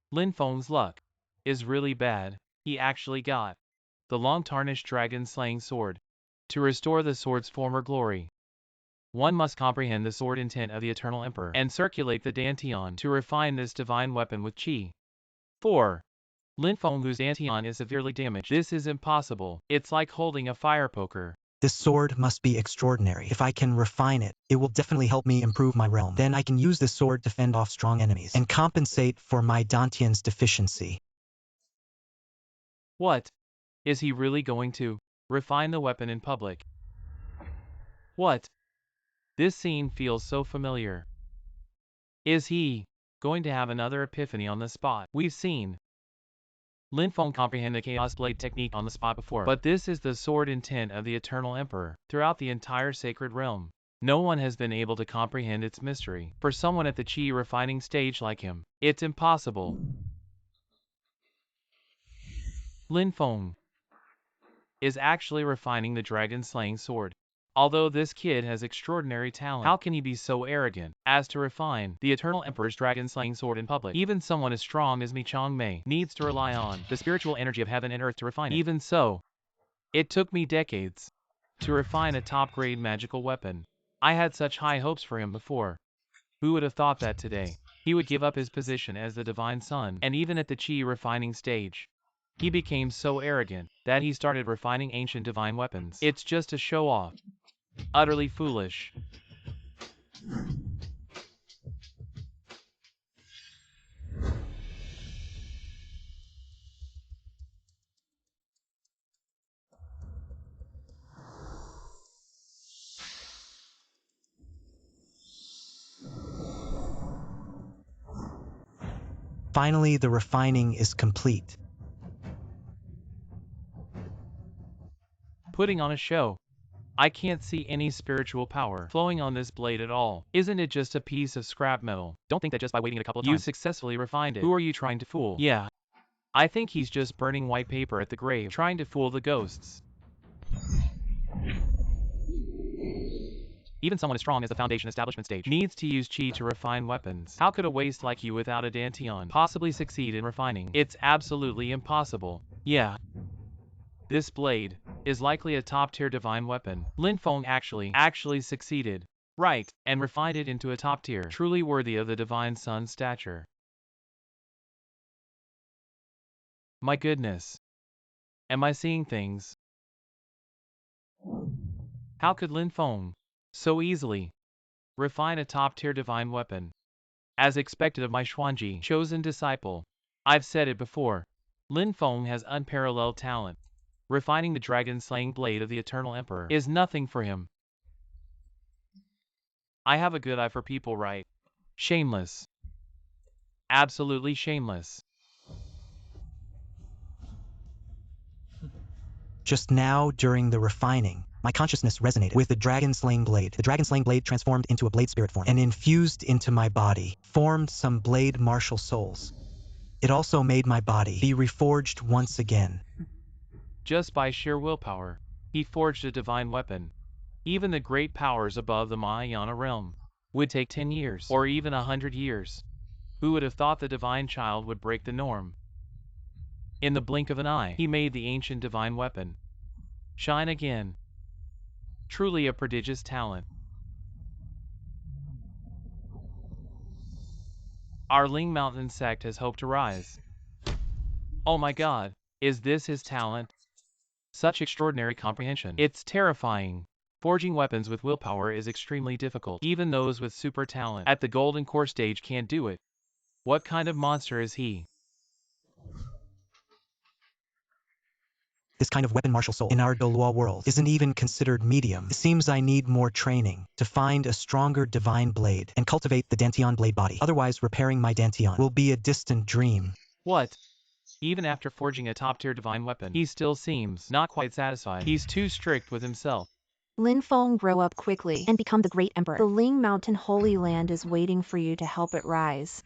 Lin Feng's luck is really bad. He actually got the long tarnished dragon slaying sword to restore the sword's former glory. One must comprehend the sword intent of the eternal emperor and circulate the dantian to refine this divine weapon with chi. 4. Lin Feng whose dantian is severely damaged. This is impossible. It's like holding a fire poker. This sword must be extraordinary. If I can refine it, it will definitely help me improve my realm. Then I can use this sword to fend off strong enemies and compensate for my dantian's deficiency. What? Is he really going to refine the weapon in public? What? This scene feels so familiar. Is he going to have another epiphany on the spot? We've seen Lin Feng comprehend the Chaos Blade technique on the spot before, but this is the sword intent of the Eternal Emperor. Throughout the entire sacred realm, no one has been able to comprehend its mystery. For someone at the chi refining stage like him, it's impossible. Lin Feng is actually refining the dragon-slaying sword. Although this kid has extraordinary talent, how can he be so arrogant as to refine the Eternal Emperor's dragon-slaying sword in public? Even someone as strong as Mi Changmei needs to rely on the spiritual energy of heaven and earth to refine it. Even so, it took me decades to refine a top-grade magical weapon. I had such high hopes for him before. Who would have thought that today he would give up his position as the divine son? And even at the chi refining stage, he became so arrogant that he started refining ancient divine weapons. It's just a show-off. Utterly foolish. Finally, the refining is complete. Putting on a show. I can't see any spiritual power flowing on this blade at all. Isn't it just a piece of scrap metal? Don't think that just by waiting a couple of times you successfully refined it. Who are you trying to fool? Yeah. I think he's just burning white paper at the grave, trying to fool the ghosts. Even someone as strong as the Foundation establishment stage needs to use chi to refine weapons. How could a waste like you without a dantian possibly succeed in refining? It's absolutely impossible. Yeah. This blade is likely a top-tier divine weapon. Lin Feng actually succeeded. Right, and refined it into a top tier, truly worthy of the divine son's stature. My goodness. Am I seeing things? How could Lin Feng so easily refine a top-tier divine weapon? As expected of my Xuanji chosen disciple. I've said it before. Lin Feng has unparalleled talent. Refining the dragon-slaying blade of the Eternal Emperor is nothing for him. I have a good eye for people, right? Shameless. Absolutely shameless. Just now, during the refining, my consciousness resonated with the dragon-slaying blade. The dragon-slaying blade transformed into a blade spirit form and infused into my body, formed some blade martial souls. It also made my body be reforged once again. Just by sheer willpower, he forged a divine weapon. Even the great powers above the Mahayana realm would take 10 years, or even 100 years. Who would have thought the divine child would break the norm? In the blink of an eye, he made the ancient divine weapon shine again. Truly a prodigious talent. Our Ling Mountain sect has hope to rise. Oh my god, is this his talent? Such extraordinary comprehension. It's terrifying. Forging weapons with willpower is extremely difficult. Even those with super talent at the Golden Core stage can't do it. What kind of monster is he? This kind of weapon martial soul in our Douluo world isn't even considered medium. It seems I need more training to find a stronger divine blade and cultivate the dantian blade body. Otherwise, repairing my dantian will be a distant dream. What? Even after forging a top-tier divine weapon, he still seems not quite satisfied. He's too strict with himself. Lin Feng, grow up quickly and become the great emperor. The Ling Mountain Holy Land is waiting for you to help it rise.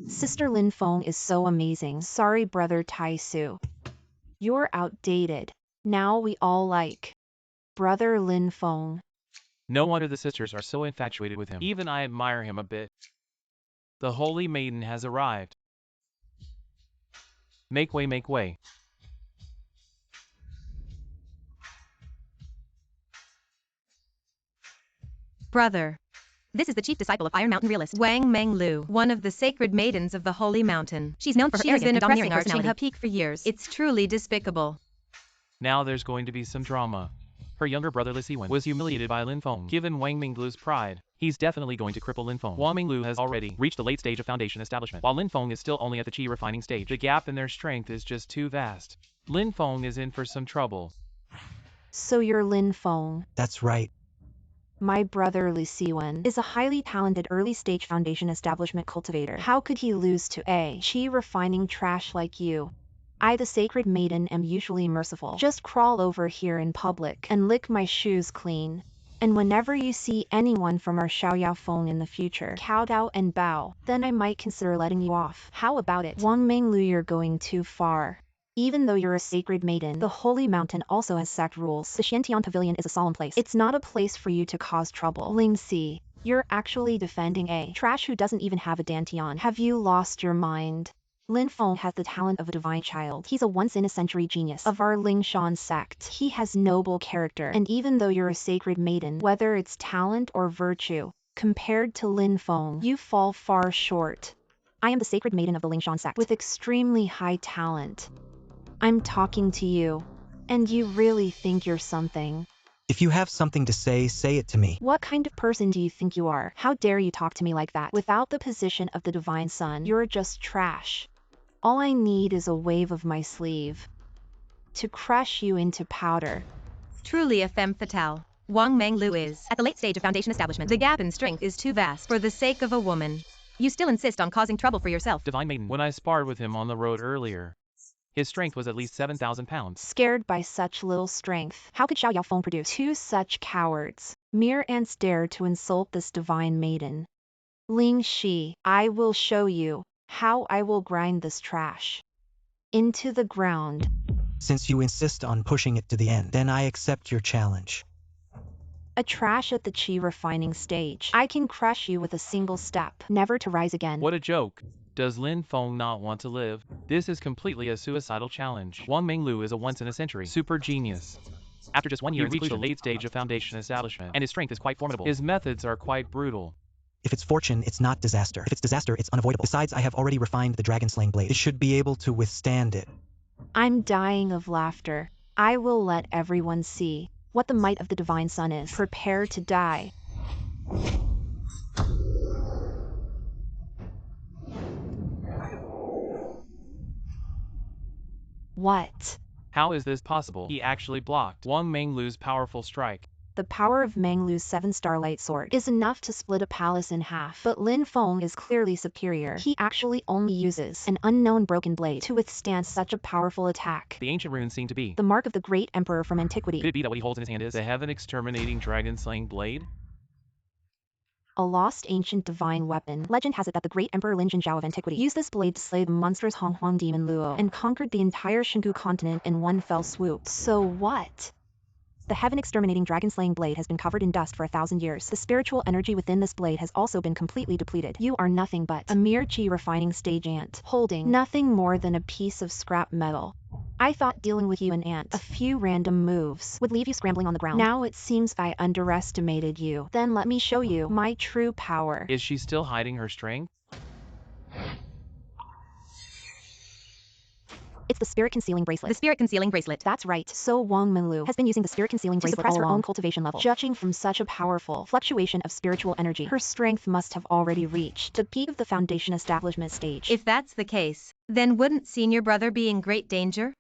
Sister Lin Feng is so amazing. Sorry, brother Tai Su. You're outdated. Now we all like brother Lin Feng. No wonder the sisters are so infatuated with him. Even I admire him a bit. The holy maiden has arrived. Make way, make way. Brother. This is the chief disciple of Iron Mountain realist Wang Menglu, one of the sacred maidens of the Holy Mountain. She's known for her arrogant and domineering personality. Her peak for years. It's truly despicable. Now there's going to be some drama. Her younger brother Li Siwen was humiliated by Lin Feng. Given Wang Minglu's pride, he's definitely going to cripple Lin Feng. Wang Minglu has already reached the late stage of foundation establishment, while Lin Feng is still only at the chi refining stage. The gap in their strength is just too vast. Lin Feng is in for some trouble. So you're Lin Feng. That's right. My brother Li Siwen is a highly talented early-stage foundation establishment cultivator. How could he lose to a chi refining trash like you? I, the sacred maiden, am usually merciful. Just crawl over here in public and lick my shoes clean. And whenever you see anyone from our Xiaoyao Feng in the future, kowtow and bow, then I might consider letting you off. How about it? Wang Minglu, you're going too far. Even though you're a sacred maiden, the Holy Mountain also has sect rules. The Xiantian Pavilion is a solemn place. It's not a place for you to cause trouble. Ling Si, you're actually defending a trash who doesn't even have a dantian. Have you lost your mind? Lin Feng has the talent of a divine child. He's a once-in-a-century genius of our Ling Shan sect. He has noble character, and even though you're a sacred maiden, whether it's talent or virtue, compared to Lin Feng, you fall far short. I am the sacred maiden of the Ling Shan sect, with extremely high talent. I'm talking to you, and you really think you're something. If you have something to say it to me. What kind of person do you think you are? How dare you talk to me like that? Without the position of the divine son, you're just trash. All I need is a wave of my sleeve to crush you into powder. Truly a femme fatale. Wang Menglu is at the late stage of foundation establishment. The gap in strength is too vast for the sake of a woman. You still insist on causing trouble for yourself. Divine Maiden, when I sparred with him on the road earlier, his strength was at least 7,000 pounds. Scared by such little strength, how could Xiao Yaofeng produce 2 such cowards? Mere ants dare to insult this divine maiden. Ling Shi, I will show you how I will grind this trash into the ground. Since you insist on pushing it to the end, then I accept your challenge. A trash at the chi refining stage. I can crush you with a single step, never to rise again. What a joke. Does Lin Feng not want to live? This is completely a suicidal challenge. Wang Menglu is a once-in-a-century super genius. After just 1 year, he reached the late stage of foundation establishment, and his strength is quite formidable. His methods are quite brutal. If it's fortune, it's not disaster. If it's disaster, it's unavoidable. Besides, I have already refined the dragon-slaying blade. It should be able to withstand it. I'm dying of laughter. I will let everyone see what the might of the divine sun is. Prepare to die. What? How is this possible? He actually blocked Wang Menglu's powerful strike. The power of Menglu's 7-star light sword is enough to split a palace in half, but Lin Feng is clearly superior. He actually only uses an unknown broken blade to withstand such a powerful attack. The ancient runes seem to be the mark of the great emperor from antiquity. Could it be that what he holds in his hand is the heaven-exterminating dragon-slaying blade? A lost ancient divine weapon. Legend has it that the great emperor Ling Shan of antiquity used this blade to slay the monstrous Honghuang demon Luo and conquered the entire Shingu continent in one fell swoop. So what? The heaven-exterminating dragon-slaying blade has been covered in dust for 1,000 years. The spiritual energy within this blade has also been completely depleted. You are nothing but a mere chi refining stage ant, holding nothing more than a piece of scrap metal. I thought dealing with you, an ant, a few random moves would leave you scrambling on the ground. Now it seems I underestimated you. Then let me show you my true power. Is she still hiding her strength? It's the spirit concealing bracelet. The spirit concealing bracelet. That's right. So Wang Menglu has been using the spirit concealing bracelet to suppress her own cultivation level. Judging from such a powerful fluctuation of spiritual energy, her strength must have already reached the peak of the foundation establishment stage. If that's the case, then wouldn't senior brother be in great danger?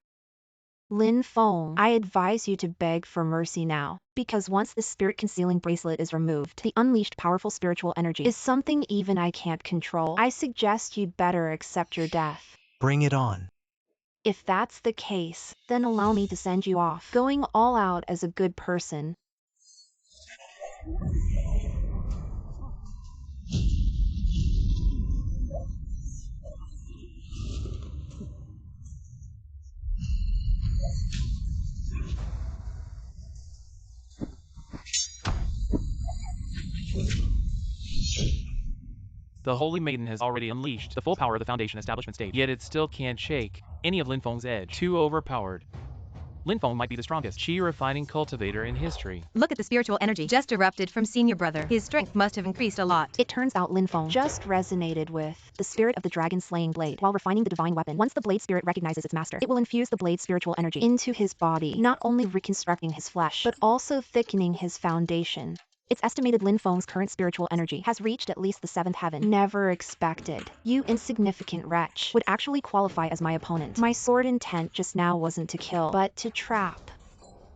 Lin Feng, I advise you to beg for mercy now, because once the spirit concealing bracelet is removed, the unleashed powerful spiritual energy is something even I can't control. I suggest you'd better accept your death. Bring it on. If that's the case, then allow me to send you off, going all out as a good person. The Holy Maiden has already unleashed the full power of the foundation establishment stage, yet it still can't shake any of Lin Feng's edge. Too overpowered. Lin Feng might be the strongest chi refining cultivator in history. Look at the spiritual energy just erupted from senior brother. His strength must have increased a lot. It turns out Lin Feng just resonated with the spirit of the dragon-slaying blade while refining the divine weapon. Once the blade spirit recognizes its master, it will infuse the blade's spiritual energy into his body, not only reconstructing his flesh, but also thickening his foundation. It's estimated Lin Feng's current spiritual energy has reached at least the 7th heaven. Never expected. You insignificant wretch would actually qualify as my opponent. My sword intent just now wasn't to kill, but to trap.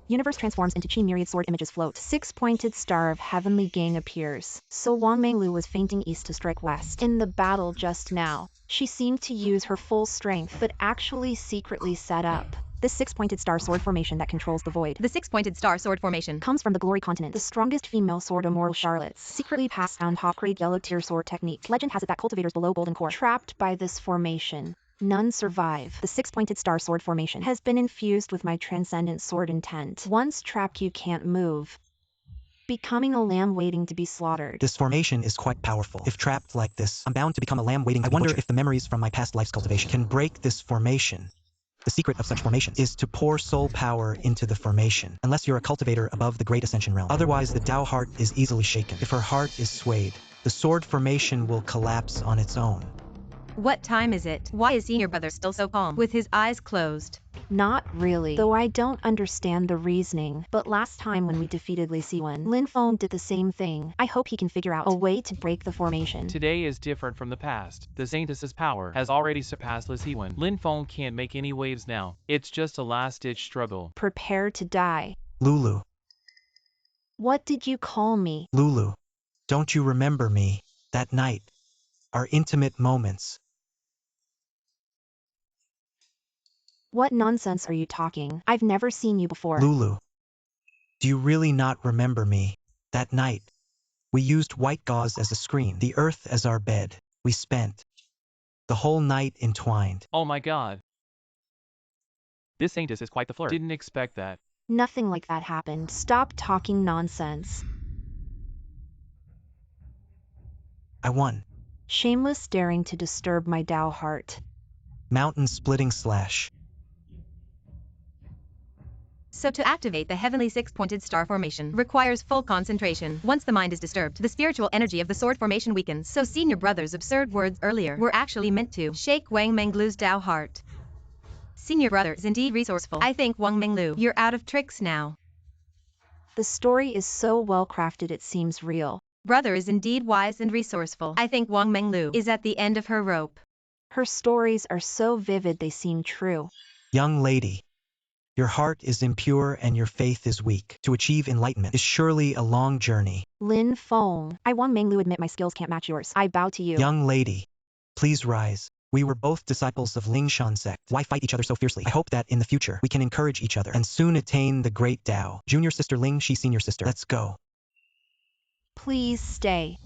Universe transforms into chi myriad sword images float. 6-pointed star of heavenly gang appears. So Wang Menglu was feinting east to strike west. In the battle just now, she seemed to use her full strength, but actually secretly set up this 6-pointed star sword formation that controls the void. The 6-pointed star sword formation comes from the Glory Continent. The strongest female sword immortal Charlottes secretly passed down top-grade yellow tier sword technique. Legend has it that cultivators below Golden Core trapped by this formation. None survive. The 6-pointed star sword formation has been infused with my transcendent sword intent. Once trapped, you can't move, becoming a lamb waiting to be slaughtered. This formation is quite powerful. If trapped like this, I'm bound to become a lamb waiting to be butchered. I wonder if the memories from my past life's cultivation can break this formation. The secret of such formations is to pour soul power into the formation, unless you're a cultivator above the Great Ascension realm. Otherwise, the Tao heart is easily shaken. If her heart is swayed, the sword formation will collapse on its own. What time is it? Why is senior brother still so calm, with his eyes closed? Not really, though I don't understand the reasoning. But last time when we defeated Li Siwen, Lin Feng did the same thing. I hope he can figure out a way to break the formation. Today is different from the past. The Saintess's power has already surpassed Li Siwen. Lin Feng can't make any waves now. It's just a last-ditch struggle. Prepare to die. Lulu. What did you call me? Lulu, don't you remember me? That night. Our intimate moments. What nonsense are you talking? I've never seen you before. Lulu, do you really not remember me? That night. We used white gauze as a screen, the earth as our bed. We spent the whole night entwined. Oh my god. This saintess is quite the flirt. Didn't expect that. Nothing like that happened. Stop talking nonsense. I won. Shameless daring to disturb my Tao heart. Mountain splitting slash. So to activate the heavenly six-pointed star formation requires full concentration. Once the mind is disturbed, the spiritual energy of the sword formation weakens. So senior brother's absurd words earlier were actually meant to shake Wang Menglu's Tao heart. Senior brother is indeed resourceful. I think Wang Menglu, you're out of tricks now. The story is so well crafted it seems real. Brother is indeed wise and resourceful. I think Wang Menglu is at the end of her rope. Her stories are so vivid they seem true. Young lady, your heart is impure and your faith is weak. To achieve enlightenment is surely a long journey. Lin Feng. I Wang Menglu admit my skills can't match yours. I bow to you. Young lady, please rise. We were both disciples of Ling Shan sect. Why fight each other so fiercely? I hope that in the future we can encourage each other and soon attain the great Tao. Junior sister Ling, she senior sister. Let's go. Please stay.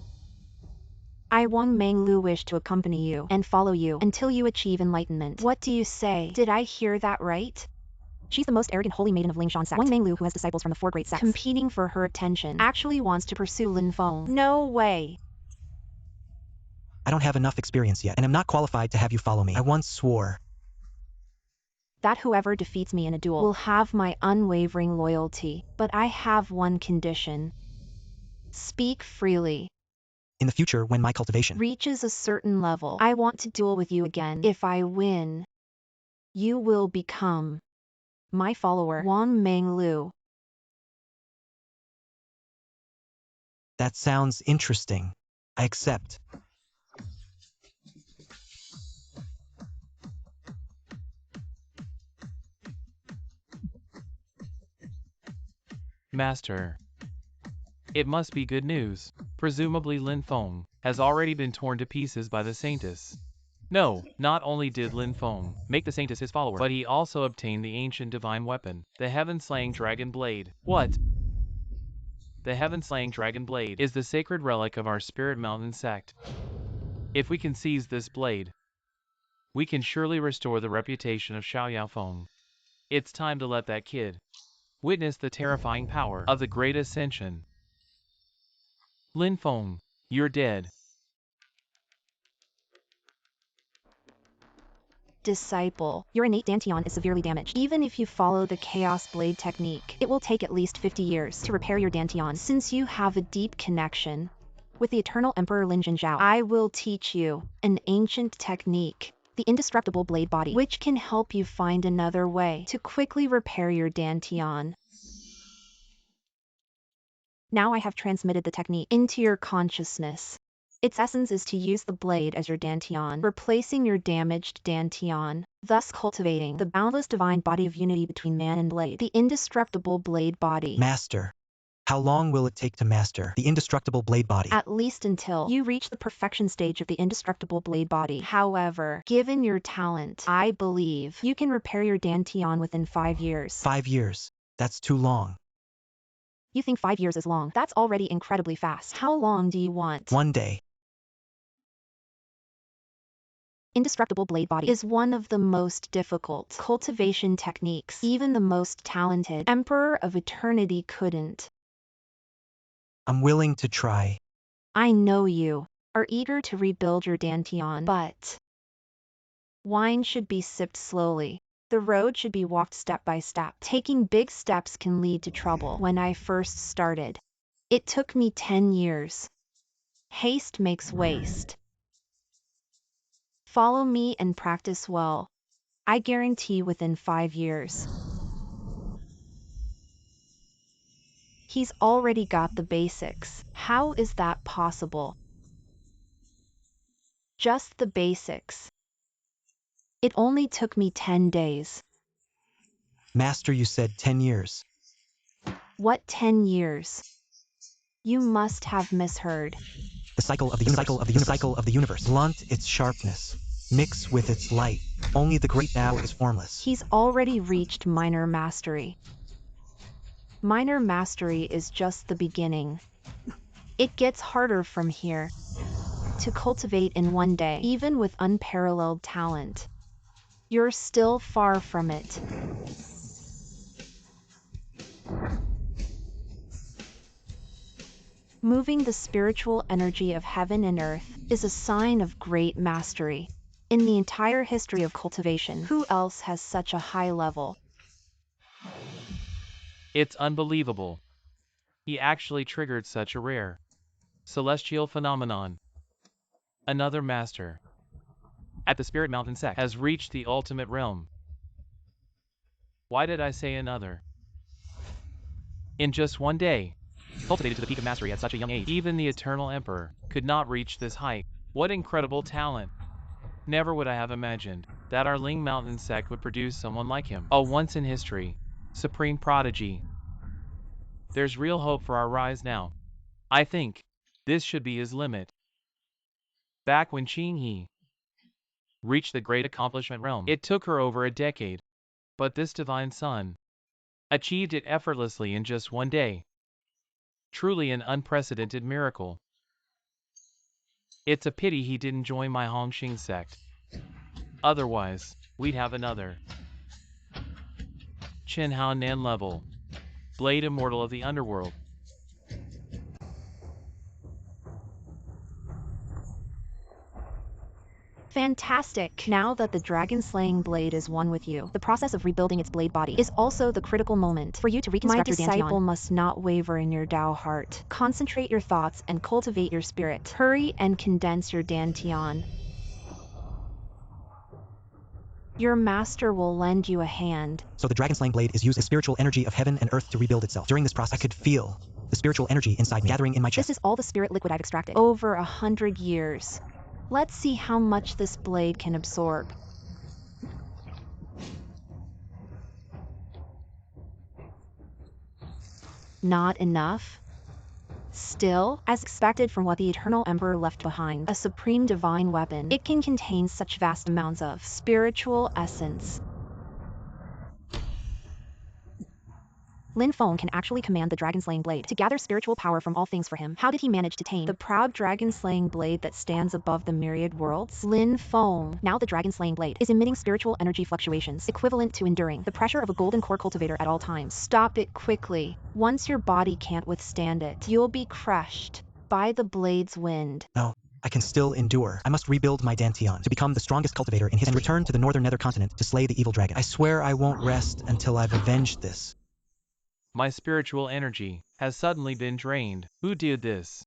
I Wang Menglu wish to accompany you and follow you until you achieve enlightenment. What do you say? Did I hear that right? She's the most arrogant holy maiden of Ling Shan sect. Wang Menglu, who has disciples from the four great sects, competing for her attention, actually wants to pursue Lin Feng. No way. I don't have enough experience yet and I'm not qualified to have you follow me. I once swore that whoever defeats me in a duel will have my unwavering loyalty. But I have one condition. Speak freely. in the future when my cultivation Reaches a certain level, I want to duel with you again. If I win, you will become my follower, Wang Menglu. That sounds interesting. I accept. Master. It must be good news. Presumably Lin Feng has already been torn to pieces by the Saintess. No, not only did Lin Feng make the Saintess his follower, but he also obtained the ancient divine weapon, the heaven-slaying dragon blade. What? The heaven-slaying dragon blade is the sacred relic of our Spirit Mountain sect. If we can seize this blade, we can surely restore the reputation of Xiao Feng. It's time to let that kid witness the terrifying power of the Great Ascension. Lin Feng, you're dead. Disciple, your innate dantian is severely damaged. Even if you follow the Chaos Blade technique, it will take at least 50 years to repair your dantian. Since you have a deep connection with the eternal Emperor Lin Zhao, I will teach you an ancient technique, the indestructible blade body, which can help you find another way to quickly repair your dantian. Now I have transmitted the technique into your consciousness. Its essence is to use the blade as your dantian, replacing your damaged dantian, thus cultivating the boundless divine body of unity between man and blade, the indestructible blade body. Master. How long will it take to master the indestructible blade body? At least until you reach the perfection stage of the indestructible blade body. However, given your talent, I believe you can repair your dantian within 5 years. 5 years. That's too long. You think 5 years is long? That's already incredibly fast. How long do you want? 1 day. Indestructible blade body is one of the most difficult cultivation techniques. Even the most talented Emperor of Eternity couldn't. I'm willing to try. I know you are eager to rebuild your dantian, but wine should be sipped slowly. The road should be walked step by step. Taking big steps can lead to trouble. When I first started, it took me 10 years. Haste makes waste. Follow me and practice well. I guarantee within 5 years. He's already got the basics. How is that possible? Just the basics. It only took me 10 days. Master, you said 10 years. What 10 years? You must have misheard. The cycle of the universe. Blunt its sharpness. Mix with its light. Only the great Tao is formless. He's already reached minor mastery. Minor mastery is just the beginning. It gets harder from here. To cultivate in one day, even with unparalleled talent. You're still far from it. Moving the spiritual energy of heaven and earth is a sign of great mastery. In the entire history of cultivation, who else has such a high level? It's unbelievable. He actually triggered such a rare celestial phenomenon. Another master at the Spirit Mountain sect has reached the ultimate realm. Why did I say another? In just one day, cultivated to the peak of mastery at such a young age, even the Eternal Emperor could not reach this height. What incredible talent! Never would I have imagined that our Ling Mountain sect would produce someone like him. A once-in-history, supreme prodigy. There's real hope for our rise now. I think this should be his limit. Back when Chingha reached the great accomplishment realm, it took her over a decade. But this divine son achieved it effortlessly in just one day. Truly an unprecedented miracle. It's a pity he didn't join my Hongxing sect. Otherwise, we'd have another Chen Hao Nan level Blade Immortal of the Underworld. Fantastic! Now that the dragon-slaying blade is one with you, the process of rebuilding its blade body is also the critical moment for you to reconstruct your dantian. My disciple must not waver in your Tao heart. Concentrate your thoughts and cultivate your spirit. Hurry and condense your dantian. Your master will lend you a hand. So the dragon-slaying blade is used as spiritual energy of heaven and earth to rebuild itself. During this process, I could feel the spiritual energy inside me gathering in my chest. This is all the spirit liquid I've extracted. Over 100 years. Let's see how much this blade can absorb. Not enough? Still, as expected from what the Eternal Emperor left behind, a supreme divine weapon, it can contain such vast amounts of spiritual essence. Lin Feng can actually command the dragon-slaying blade to gather spiritual power from all things for him. How did he manage to tame the proud dragon-slaying blade that stands above the myriad worlds? Lin Feng. Now the dragon-slaying blade is emitting spiritual energy fluctuations equivalent to enduring the pressure of a golden core cultivator at all times. Stop it quickly. Once your body can't withstand it, you'll be crushed by the blade's wind. No, I can still endure. I must rebuild my dantian to become the strongest cultivator in history and return to the northern nether continent to slay the evil dragon. I swear I won't rest until I've avenged this. My spiritual energy has suddenly been drained. Who did this?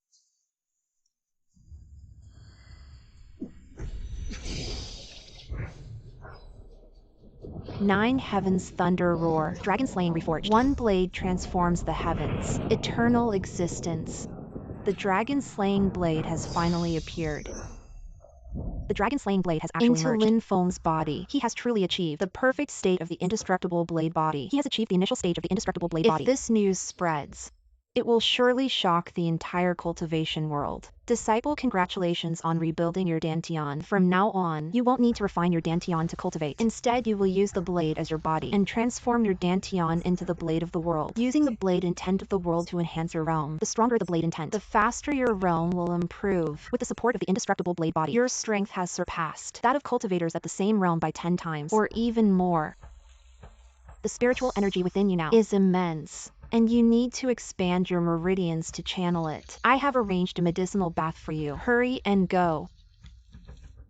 Nine heavens thunder roar. Dragon slaying reforged. One blade transforms the heavens. Eternal existence. The dragon slaying blade has finally appeared. The dragon-slaying blade has actually merged into Lin Feng's body. He has truly achieved the perfect state of the indestructible blade body. He has achieved the initial stage of the indestructible blade body. If this news spreads, it will surely shock the entire cultivation world. Disciple, congratulations on rebuilding your dantian. From now on, you won't need to refine your dantian to cultivate. Instead, you will use the blade as your body and transform your dantian into the blade of the world. Using the blade intent of the world to enhance your realm. The stronger the blade intent, the faster your realm will improve. With the support of the indestructible blade body, your strength has surpassed that of cultivators at the same realm by 10 times, or even more. The spiritual energy within you now is immense, and you need to expand your meridians to channel it. I have arranged a medicinal bath for you. Hurry and go.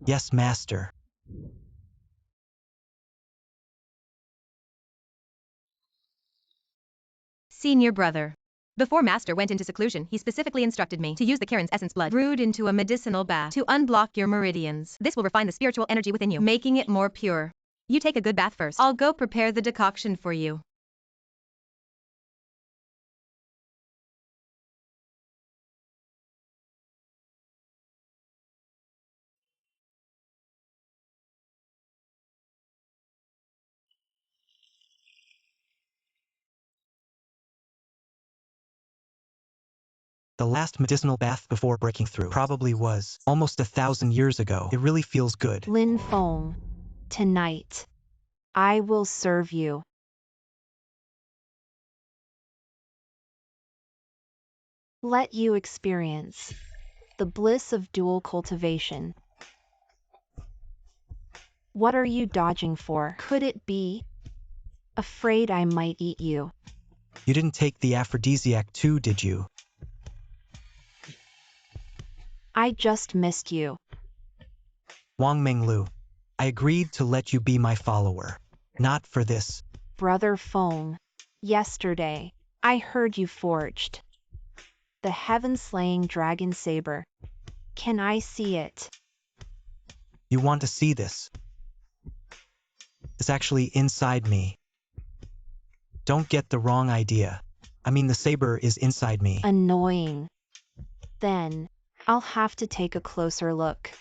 Yes, master. Senior brother. Before Master went into seclusion, he specifically instructed me to use the Karen's essence blood brewed into a medicinal bath to unblock your meridians. This will refine the spiritual energy within you, making it more pure. You take a good bath first. I'll go prepare the decoction for you. The last medicinal bath before breaking through probably was almost 1,000 years ago. It really feels good. Lin Feng, tonight, I will serve you. Let you experience the bliss of dual cultivation. What are you dodging for? Could it be? Afraid I might eat you. You didn't take the aphrodisiac too, did you? I just missed you. Wang Menglu, I agreed to let you be my follower. Not for this. Brother Feng, yesterday, I heard you forged the heaven-slaying dragon saber. Can I see it? You want to see this? It's actually inside me. Don't get the wrong idea. I mean, the saber is inside me. Annoying. Then, I'll have to take a closer look.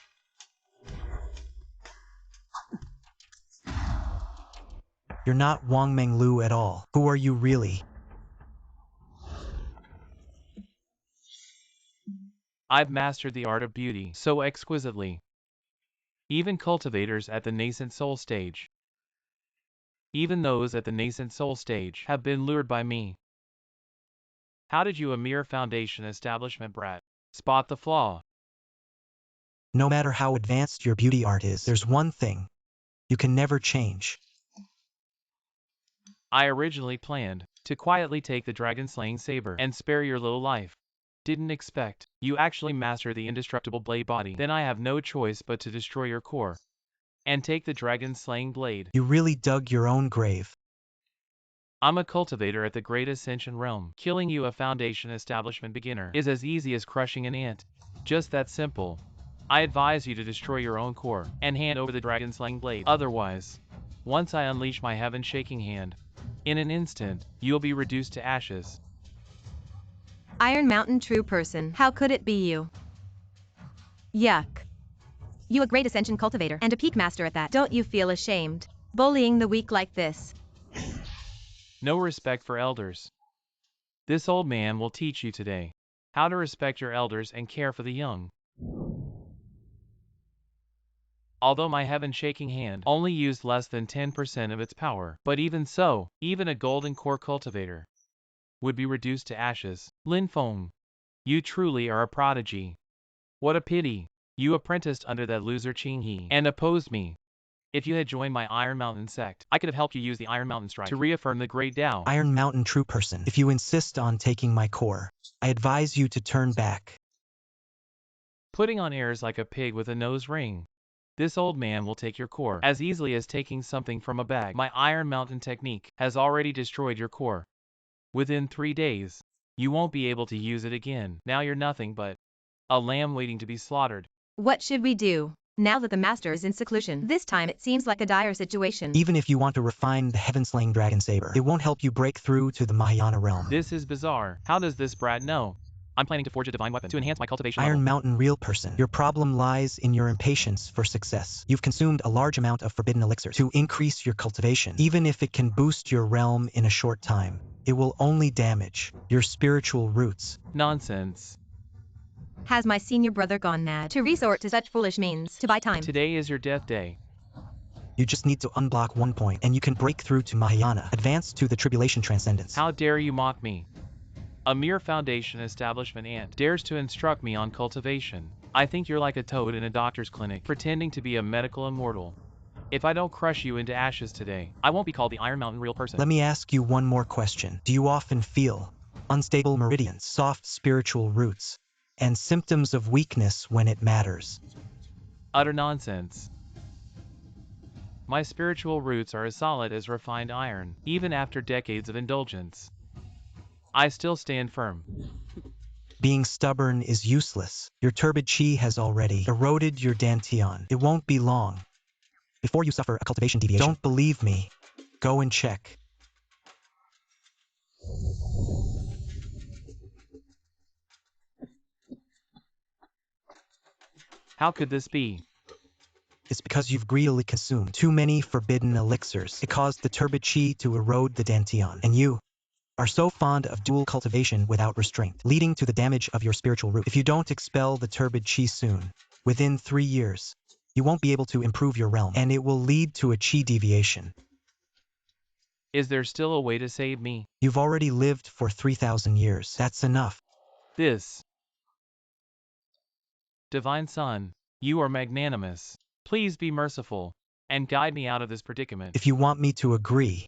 You're not Wang Menglu at all. Who are you really? I've mastered the art of beauty so exquisitely. Even cultivators at the nascent soul stage, even those at the nascent soul stage, have been lured by me. How did you, a mere foundation establishment brat, spot the flaw? No matter how advanced your beauty art is, there's one thing you can never change. I originally planned to quietly take the dragon-slaying saber and spare your little life. Didn't expect you actually master the indestructible blade body. Then I have no choice but to destroy your core and take the dragon-slaying blade. You really dug your own grave. I'm a cultivator at the Great Ascension realm. Killing you, a foundation establishment beginner, is as easy as crushing an ant. Just that simple. I advise you to destroy your own core and hand over the dragon-slaying blade. Otherwise, once I unleash my heaven-shaking hand, in an instant, you'll be reduced to ashes. Iron Mountain true person, how could it be you? Yuck. You a great ascension cultivator, and a peak master at that. Don't you feel ashamed, bullying the weak like this? No respect for elders. This old man will teach you today how to respect your elders and care for the young. Although my heaven-shaking hand only used less than 10% of its power, but even so, even a golden core cultivator would be reduced to ashes. Lin Feng, you truly are a prodigy. What a pity you apprenticed under that loser Chingha and opposed me. If you had joined my Iron Mountain sect, I could have helped you use the Iron Mountain strike to reaffirm the Great Tao. Iron Mountain true person, if you insist on taking my core, I advise you to turn back. Putting on airs like a pig with a nose ring. This old man will take your core as easily as taking something from a bag. My Iron Mountain technique has already destroyed your core. Within 3 days, you won't be able to use it again. Now you're nothing but a lamb waiting to be slaughtered. What should we do, now that the master is in seclusion? This time it seems like a dire situation. Even if you want to refine the heaven-slaying dragon saber, it won't help you break through to the Mahayana realm. This is bizarre. How does this brat know? I'm planning to forge a divine weapon to enhance my cultivation Iron level. Mountain real person, your problem lies in your impatience for success. You've consumed a large amount of forbidden elixirs to increase your cultivation. Even if it can boost your realm in a short time, it will only damage your spiritual roots. Nonsense. Has my senior brother gone mad to resort to such foolish means to buy time? Today is your death day. You just need to unblock 1 point, and you can break through to Mahayana, advance to the Tribulation Transcendence. How dare you mock me? A mere foundation establishment ant dares to instruct me on cultivation. I think you're like a toad in a doctor's clinic, pretending to be a medical immortal. If I don't crush you into ashes today, I won't be called the Iron Mountain real person. Let me ask you one more question. Do you often feel unstable meridians, soft spiritual roots, and symptoms of weakness when it matters? Utter nonsense. My spiritual roots are as solid as refined iron, even after decades of indulgence. I still stand firm. Being stubborn is useless. Your turbid chi has already eroded your dantian. It won't be long before you suffer a cultivation deviation. Don't believe me? Go and check. How could this be? It's because you've greedily consumed too many forbidden elixirs. It caused the turbid chi to erode the dantian, and you are so fond of dual cultivation without restraint, leading to the damage of your spiritual root. If you don't expel the turbid chi soon, within 3 years, you won't be able to improve your realm, and it will lead to a chi deviation. Is there still a way to save me? You've already lived for 3,000 years. That's enough. This. Divine Son, you are magnanimous. Please be merciful, and guide me out of this predicament. If you want me to agree,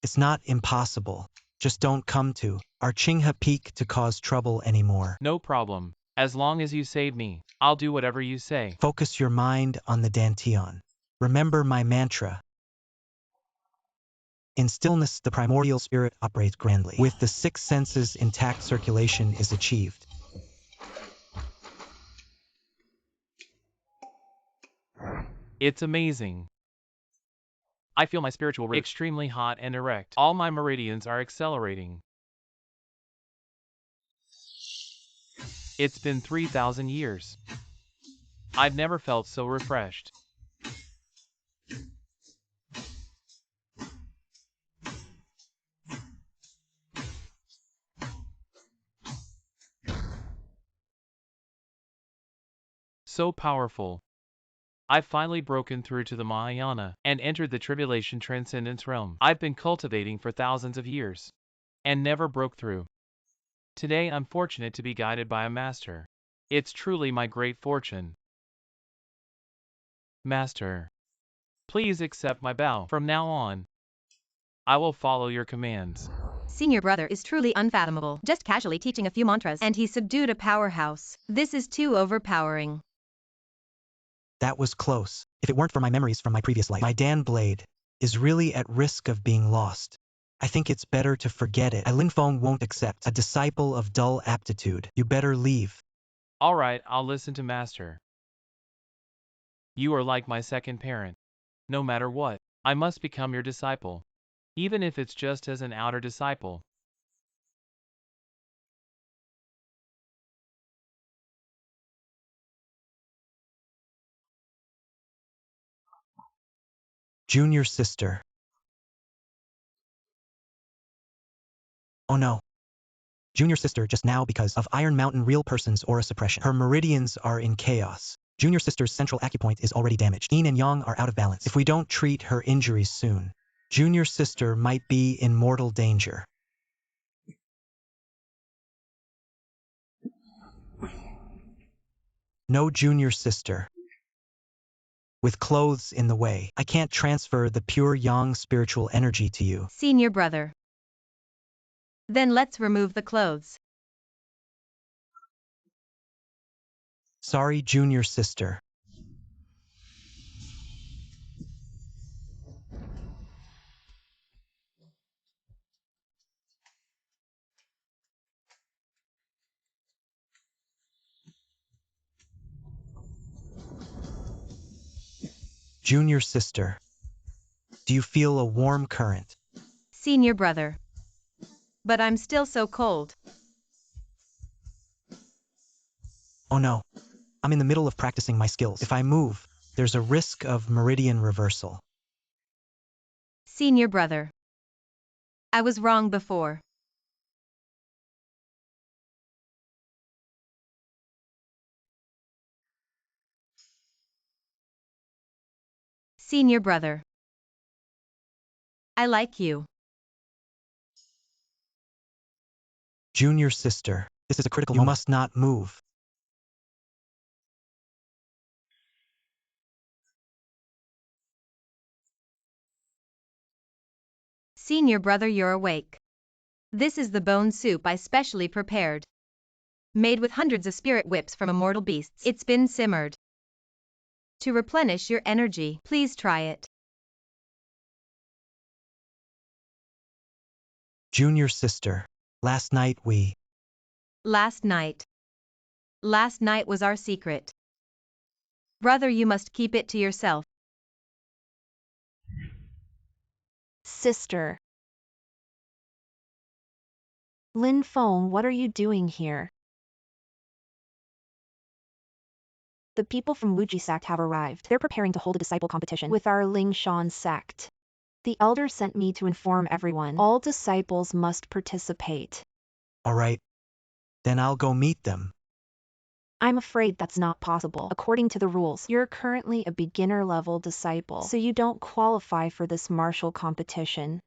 it's not impossible. Just don't come to our Chingha Peak to cause trouble anymore. No problem. As long as you save me, I'll do whatever you say. Focus your mind on the Dantian. Remember my mantra. In stillness, the primordial spirit operates grandly. With the 6 senses intact, circulation is achieved. It's amazing. I feel my spiritual root extremely hot and erect. All my meridians are accelerating. It's been 3,000 years. I've never felt so refreshed. So powerful. I've finally broken through to the Mahayana and entered the tribulation transcendence realm. I've been cultivating for thousands of years and never broke through. Today I'm fortunate to be guided by a master. It's truly my great fortune. Master, please accept my bow. From now on, I will follow your commands. Senior brother is truly unfathomable. Just casually teaching a few mantras and he subdued a powerhouse. This is too overpowering. That was close. If it weren't for my memories from my previous life, my Dan blade is really at risk of being lost. I think it's better to forget it. Lin Feng won't accept a disciple of dull aptitude. You better leave. All right, I'll listen to Master. You are like my second parent. No matter what, I must become your disciple, even if it's just as an outer disciple. Junior sister. Oh no. Junior sister just now because of Iron Mountain real person's aura suppression. Her meridians are in chaos. Junior sister's central acupoint is already damaged. Yin and Yang are out of balance. If we don't treat her injuries soon, Junior sister might be in mortal danger. No junior sister. With clothes in the way, I can't transfer the pure Yang spiritual energy to you. Senior brother. Then let's remove the clothes. Sorry, junior sister. Junior sister. Do you feel a warm current? Senior brother. But I'm still so cold. Oh no. I'm in the middle of practicing my skills. If I move, there's a risk of meridian reversal. Senior brother. I was wrong before. Senior brother. I like you. Junior sister. This is a critical moment. You must not move. Senior brother, you're awake. This is the bone soup I specially prepared. Made with hundreds of spirit whips from immortal beasts. It's been simmered. To replenish your energy, please try it. Junior sister. Last night we... Last night. Last night was our secret. Brother, you must keep it to yourself. Sister. Lin Feng, what are you doing here? The people from Wuji sect have arrived. They're preparing to hold a disciple competition with our Ling Shan sect. The elder sent me to inform everyone. All disciples must participate. All right. Then I'll go meet them. I'm afraid that's not possible. According to the rules, you're currently a beginner-level disciple, so you don't qualify for this martial competition.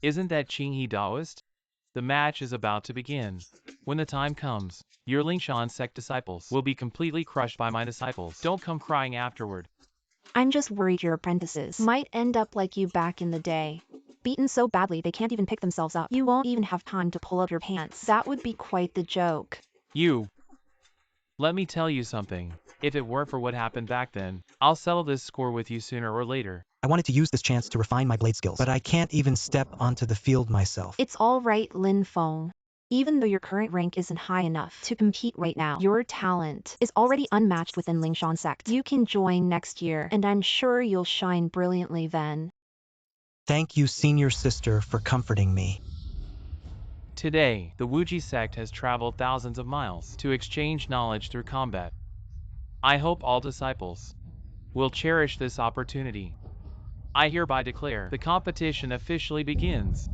Isn't that Chingha Taoist? The match is about to begin. When the time comes, your Ling Shan sect disciples will be completely crushed by my disciples. Don't come crying afterward. I'm just worried your apprentices might end up like you back in the day. Beaten so badly they can't even pick themselves up. You won't even have time to pull up your pants. That would be quite the joke. Let me tell you something. If it weren't for what happened back then, I'll settle this score with you sooner or later. I wanted to use this chance to refine my blade skills, but I can't even step onto the field myself. It's all right, Lin Feng. Even though your current rank isn't high enough to compete right now, your talent is already unmatched within Ling Shan sect. You can join next year, and I'm sure you'll shine brilliantly then. Thank you, senior sister, for comforting me. Today, the Wuji sect has traveled thousands of miles to exchange knowledge through combat. I hope all disciples will cherish this opportunity. I hereby declare the competition officially begins.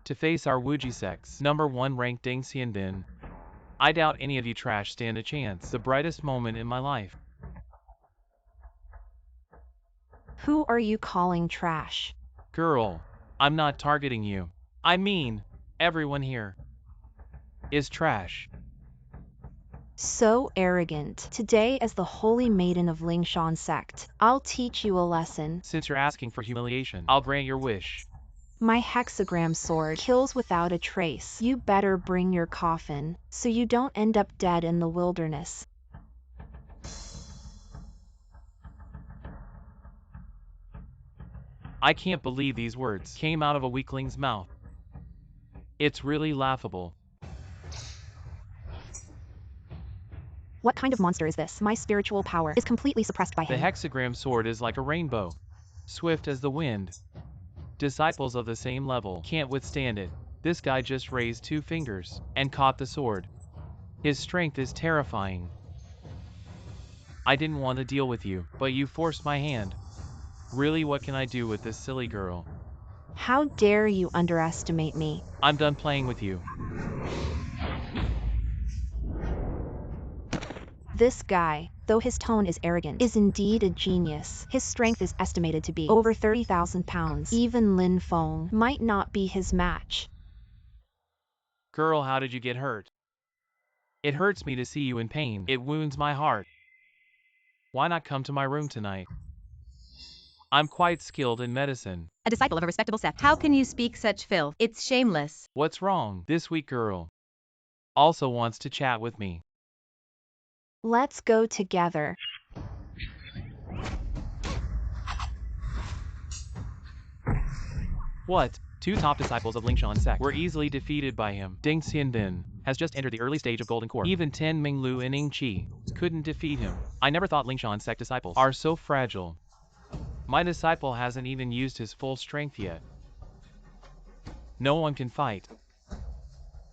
To face our Wuji sect's #1 ranked Ding Xianbin, I doubt any of you trash stand a chance. The brightest moment in my life. Who are you calling trash? Girl, I'm not targeting you. I mean, everyone here is trash. So arrogant. Today, as the holy maiden of Ling Shan sect, I'll teach you a lesson. Since you're asking for humiliation, I'll grant your wish. My hexagram sword kills without a trace. You better bring your coffin, so you don't end up dead in the wilderness. I can't believe these words came out of a weakling's mouth. It's really laughable. What kind of monster is this? My spiritual power is completely suppressed by The him. hexagram sword is like a rainbow, swift as the wind. Disciples of the same level can't withstand it. This guy just raised 2 fingers and caught the sword. His strength is terrifying. I didn't want to deal with you, but you forced my hand. Really, what can I do with this silly girl? How dare you underestimate me? I'm done playing with you. This guy, though his tone is arrogant, is indeed a genius. His strength is estimated to be over 30,000 pounds. Even Lin Feng might not be his match. Girl, how did you get hurt? It hurts me to see you in pain. It wounds my heart. Why not come to my room tonight? I'm quite skilled in medicine. A disciple of a respectable sect. How can you speak such filth? It's shameless. What's wrong? This weak girl also wants to chat with me. Let's go together. What? 2 top disciples of Ling Shan sect were easily defeated by him. Ding Xianbin has just entered the early stage of Golden Core. Even Ten Minglu and Ning Qi couldn't defeat him. I never thought Ling Shan sect disciples are so fragile. My disciple hasn't even used his full strength yet. No one can fight.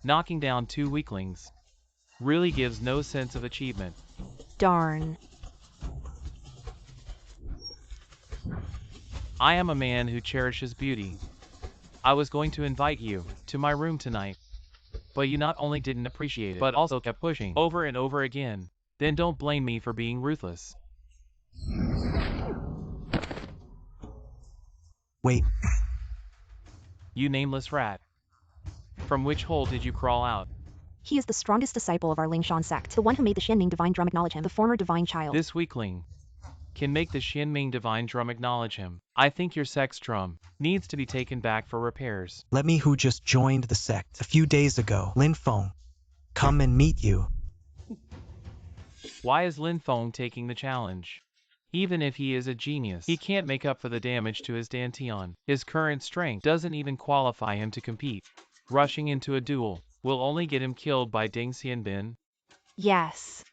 Knocking down 2 weaklings really gives no sense of achievement. Darn. I am a man who cherishes beauty. I was going to invite you to my room tonight, but you not only didn't appreciate it, but also kept pushing over and over again. Then don't blame me for being ruthless. Wait, You nameless rat. From which hole did you crawl out? He is the strongest disciple of our Ling Shan sect, the one who made the Xianming divine drum acknowledge him, the former divine child. This weakling can make the Xianming divine drum acknowledge him. I think your sect's drum needs to be taken back for repairs. let me who just joined the sect a few days ago, Lin Feng, come and meet you. Why is Lin Feng taking the challenge? Even if he is a genius, he can't make up for the damage to his Dantian. His current strength doesn't even qualify him to compete. Rushing into a duel will only get him killed by Ding Xianbin. Yes.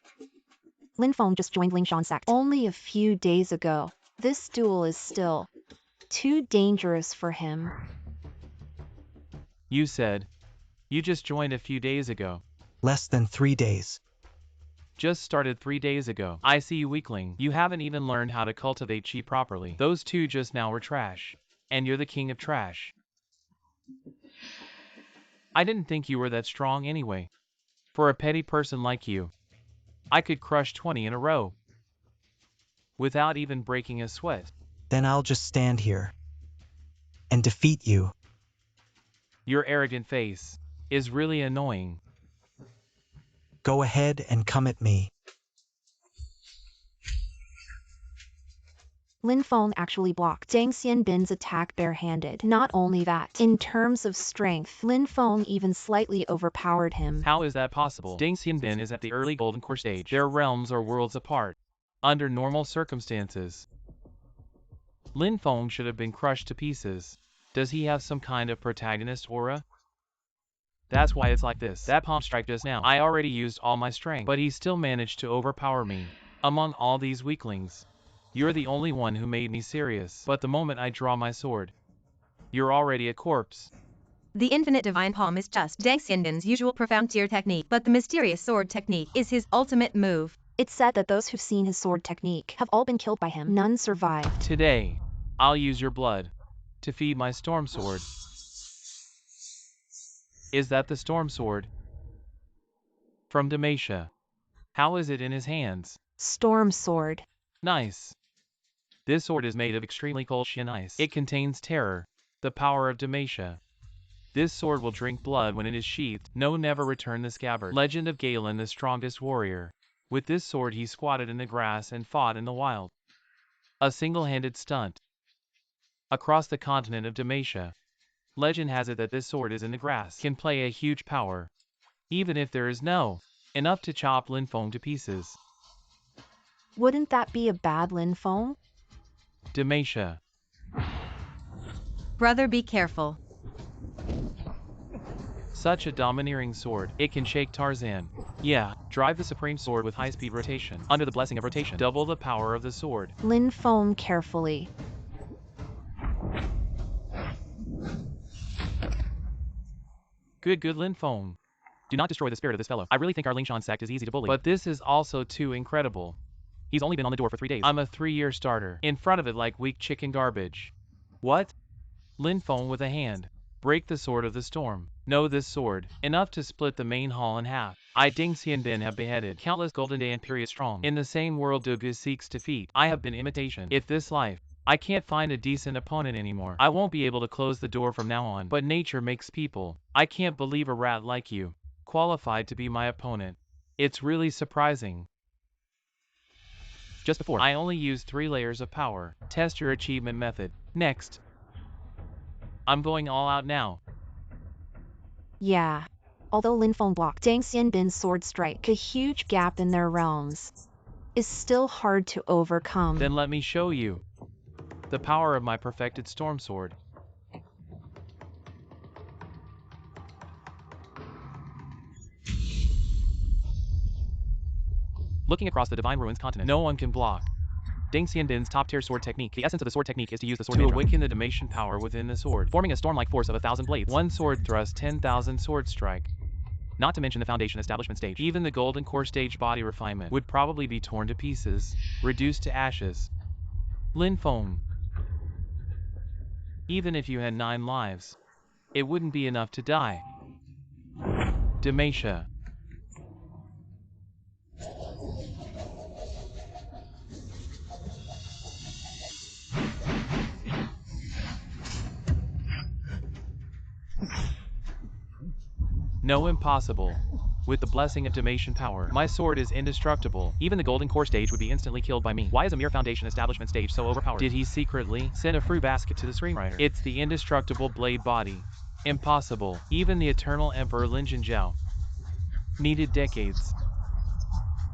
Lin Feng just joined Ling Shan sect only a few days ago. This duel is still Too dangerous for him. You said. You just joined a few days ago. Less than 3 days. Just started 3 days ago. I see you, weakling. You haven't even learned how to cultivate chi properly. Those two just now were trash. And you're the king of trash. I didn't think you were that strong anyway. For a petty person like you, I could crush 20 in a row. Without even breaking a sweat. Then I'll just stand here and defeat you. Your arrogant face is really annoying. Go ahead and come at me. Lin Feng actually blocked Deng Xianbin's attack barehanded. Not only that, in terms of strength, Lin Feng even slightly overpowered him. How is that possible? Deng Xianbin is at the early golden core stage. Their realms are worlds apart. Under normal circumstances, Lin Feng should have been crushed to pieces. Does he have some kind of protagonist aura? That's why it's like this. That palm strike just now, I already used all my strength, but he still managed to overpower me. Among all these weaklings, you're the only one who made me serious. But the moment I draw my sword, you're already a corpse. The infinite divine palm is just Deng Xianbin's usual profound tear technique, but the mysterious sword technique is his ultimate move. It's said that those who've seen his sword technique have all been killed by him. None survived. Today, I'll use your blood to feed my storm sword. Is that the storm sword? From Dalmatia. How is it in his hands? Storm sword. Nice. This sword is made of extremely cold shin ice. It contains terror, the power of Dalmatia. This sword will drink blood when it is sheathed. No, never return the scabbard. Legend of Galen, the strongest warrior. With this sword he squatted in the grass and fought in the wild. A single-handed stunt. Across the continent of Dalmatia, legend has it that this sword is in the grass, can play a huge power, even if there is no enough to chop Lin Feng to pieces. Wouldn't that be a bad Lin Feng? Dalmatia. Brother, be careful. Such a domineering sword, it can shake Tarzan. Yeah, drive the supreme sword with high-speed rotation. Under the blessing of rotation, double the power of the sword. Lin Feng carefully. Good Lin Feng. Do not destroy the spirit of this fellow. I really think our Ling Shan sect is easy to bully. But this is also too incredible. He's only been on the door for 3 days. I'm a 3-year starter. In front of it like weak chicken garbage. What? Lin Feng with a hand. Break the sword of the storm. No, this sword. Enough to split the main hall in half. I Deng Xianbin have beheaded countless golden day and period strong. In the same world Douluo seeks defeat. I have been imitation. If this life, I can't find a decent opponent anymore. I won't be able to close the door from now on. But nature makes people. I can't believe a rat like you qualified to be my opponent. It's really surprising. Just before, I only used 3 layers of power. Test your achievement method. Next. I'm going all out now. Yeah. Although Lin Feng blocked Deng Xianbin's sword strike, a huge gap in their realms is still hard to overcome. Then let me show you the power of my perfected storm sword. Looking across the Divine Ruins continent, no one can block Deng Xianbin's top-tier sword technique. The essence of the sword technique is to use the sword to awaken the Dalmatian power within the sword, forming a storm-like force of 1,000 blades. One sword thrust, 10,000 sword strike. Not to mention the foundation establishment stage. Even the golden core stage body refinement would probably be torn to pieces, reduced to ashes. Lin Feng. Even if you had 9 lives, it wouldn't be enough to die. Dalmatia. No, impossible. With the blessing of Dalmatian power, my sword is indestructible. Even the golden core stage would be instantly killed by me. Why is a mere foundation establishment stage so overpowered? Did he secretly send a fruit basket to the screenwriter? It's the indestructible blade body. Impossible. Even the eternal Emperor Ling Shan needed decades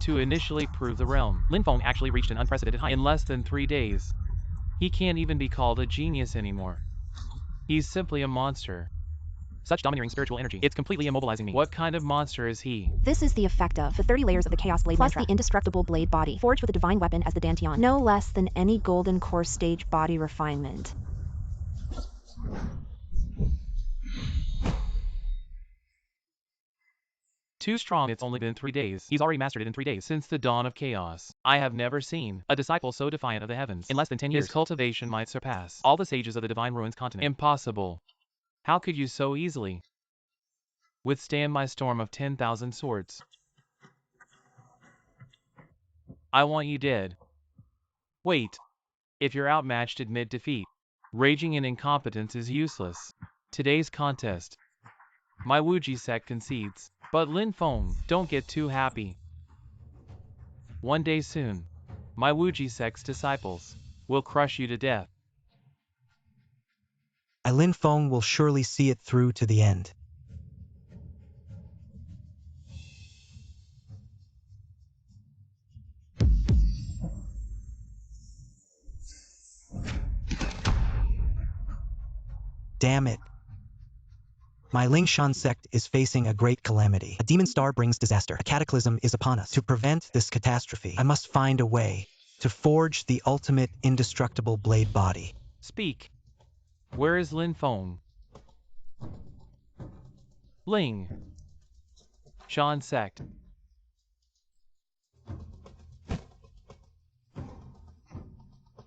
to initially prove the realm. Lin Feng actually reached an unprecedented height in less than 3 days. He can't even be called a genius anymore. He's simply a monster. Such domineering spiritual energy, it's completely immobilizing me. What kind of monster is he? This is the effect of the 30 layers of the Chaos Blade plus the indestructible blade body, forged with a divine weapon as the Dantian. No less than any golden core stage body refinement. Too strong, it's only been 3 days. He's already mastered it in 3 days. Since the dawn of chaos, I have never seen a disciple so defiant of the heavens. In less than 10 years, his cultivation might surpass all the sages of the Divine Ruins continent. Impossible. How could you so easily withstand my storm of 10,000 swords? I want you dead. Wait. If you're outmatched, admit defeat. Raging in incompetence is useless. Today's contest, my Wuji sect concedes. But Lin Feng, don't get too happy. One day soon, my Wuji sect's disciples will crush you to death. Lin Feng will surely see it through to the end. Damn it. My Ling Shan sect is facing a great calamity. A demon star brings disaster. A cataclysm is upon us. To prevent this catastrophe, I must find a way to forge the ultimate indestructible blade body. Speak. Where is Lin Feng? Ling Shan sect.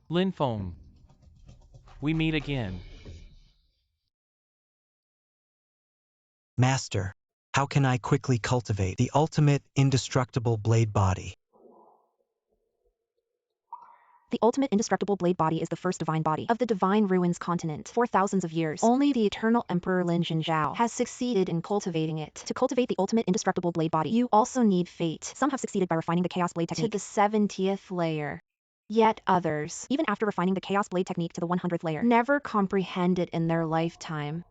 Lin Feng. We meet again. Master, how can I quickly cultivate the ultimate indestructible blade body? The ultimate indestructible blade body is the first divine body of the Divine Ruins continent. For thousands of years, only the eternal Emperor Ling Shan has succeeded in cultivating it. To cultivate the ultimate indestructible blade body, you also need fate. Some have succeeded by refining the Chaos Blade technique to the 70th layer. Yet others, even after refining the Chaos Blade technique to the 100th layer, never comprehend it in their lifetime.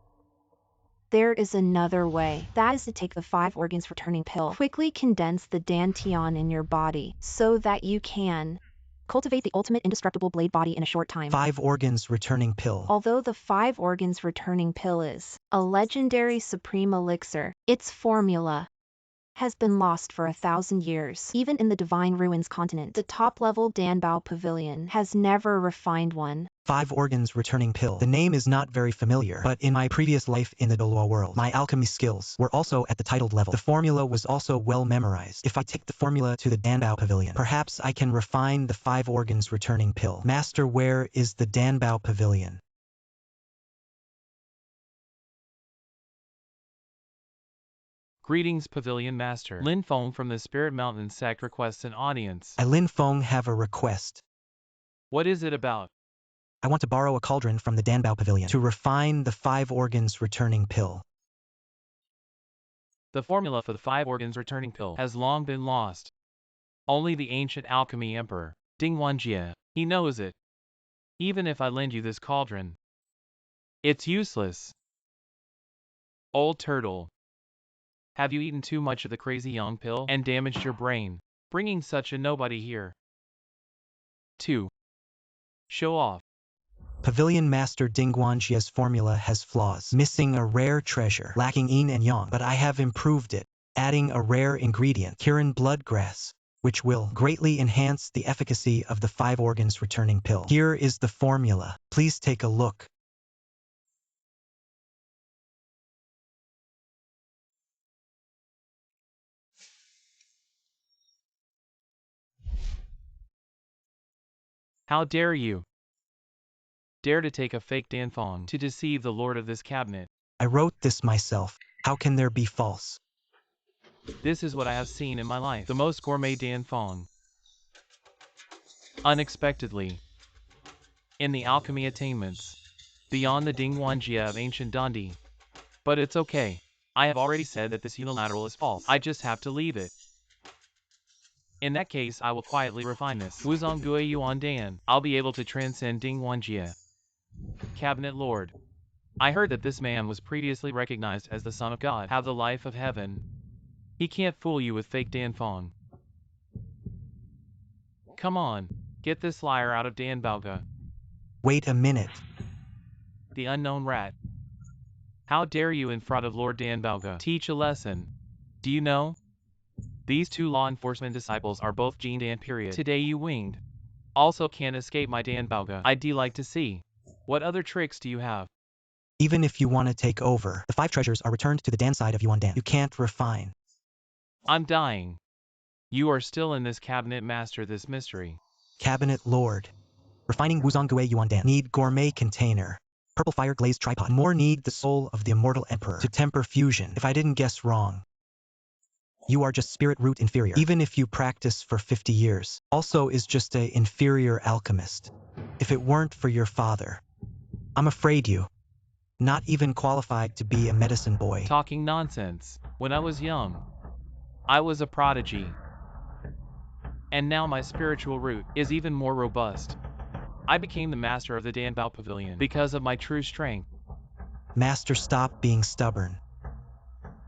There is another way. That is to take the 5 organs returning pill. Quickly condense the dantian in your body so that you can cultivate the ultimate indestructible blade body in a short time. 5 organs returning pill. Although the 5 organs returning pill is a legendary supreme elixir, its formula has been lost for 1,000 years. Even in the Divine Ruins continent, the top-level Danbao Pavilion has never refined one. 5 organs returning pill. The name is not very familiar, but in my previous life in the Douluo world, my alchemy skills were also at the titled level. The formula was also well memorized. If I take the formula to the Danbao Pavilion, perhaps I can refine the 5 organs returning pill. Master, where is the Danbao Pavilion? Greetings, Pavilion Master. Lin Feng from the Spirit Mountain sect requests an audience. I, Lin Feng, have a request. What is it about? I want to borrow a cauldron from the Danbao Pavilion to refine the 5 organs returning pill. The formula for the 5 organs returning pill has long been lost. Only the ancient Alchemy Emperor, Jia, he knows it. Even if I lend you this cauldron, it's useless. Old turtle. Have you eaten too much of the crazy young pill and damaged your brain, bringing such a nobody here? 2. Show off. Pavilion Master Jia's formula has flaws, missing a rare treasure, lacking yin and yang, but I have improved it, adding a rare ingredient, Kirin bloodgrass, which will greatly enhance the efficacy of the 5 organs returning pill. Here is the formula. Please take a look. How dare you? Dare to take a fake Danfeng to deceive the lord of this cabinet. I wrote this myself. How can there be false? This is what I have seen in my life. The most gourmet Danfeng. Unexpectedly. In the alchemy attainments. Beyond the Jia of ancient Dandi. But it's okay. I have already said that this unilateral is false. I just have to leave it. In that case, I will quietly refine this. Wuzong Gui Yuan Dan. I'll be able to transcend Jia. Cabinet Lord. I heard that this man was previously recognized as the Son of God. Have the life of heaven. He can't fool you with fake Danfeng. Come on, get this liar out of Danbaoga. Wait a minute. The unknown rat. How dare you in front of Lord Danbaoga teach a lesson? Do you know? These 2 law enforcement disciples are both Jin Dan period. Today you winged. Also can't escape my Danbaoga. I'd like to see. What other tricks do you have? Even if you want to take over, the 5 treasures are returned to the Dan side of Yuan Dan. You can't refine. I'm dying. You are still in this cabinet, master this mystery. Cabinet Lord. Refining Wuzonggue Yuandan. Need gourmet container. Purple fire glazed tripod. More need the soul of the immortal emperor to temper fusion. If I didn't guess wrong, you are just spirit root inferior. Even if you practice for 50 years. Also is just a inferior alchemist. If it weren't for your father, I'm afraid you, not even qualified to be a medicine boy. Talking nonsense. When I was young, I was a prodigy. And now my spiritual root is even more robust. I became the master of the Danbao Pavilion because of my true strength. Master, stop being stubborn.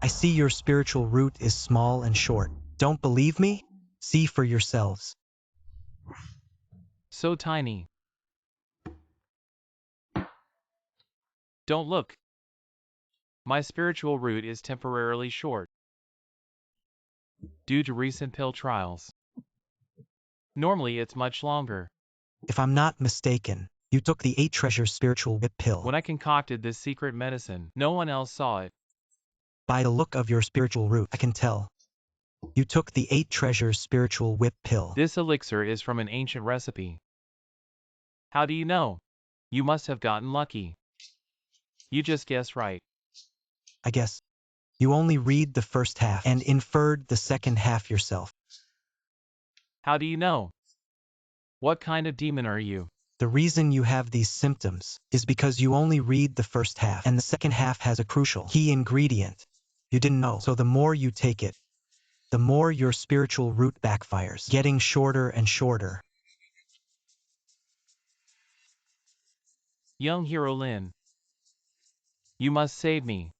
I see your spiritual root is small and short. Don't believe me? See for yourselves. So tiny. Don't look. My spiritual root is temporarily short due to recent pill trials. Normally it's much longer. If I'm not mistaken, you took the 8 treasures spiritual whip pill. When I concocted this secret medicine, no one else saw it. By the look of your spiritual root, I can tell. You took the 8 treasures spiritual whip pill. This elixir is from an ancient recipe. How do you know? You must have gotten lucky. You just guessed right. I guess. You only read the first half and inferred the second half yourself. How do you know? What kind of demon are you? The reason you have these symptoms is because you only read the first half and the second half has a crucial key ingredient you didn't know. So the more you take it, the more your spiritual root backfires, getting shorter and shorter. Young hero Lin. You must save me.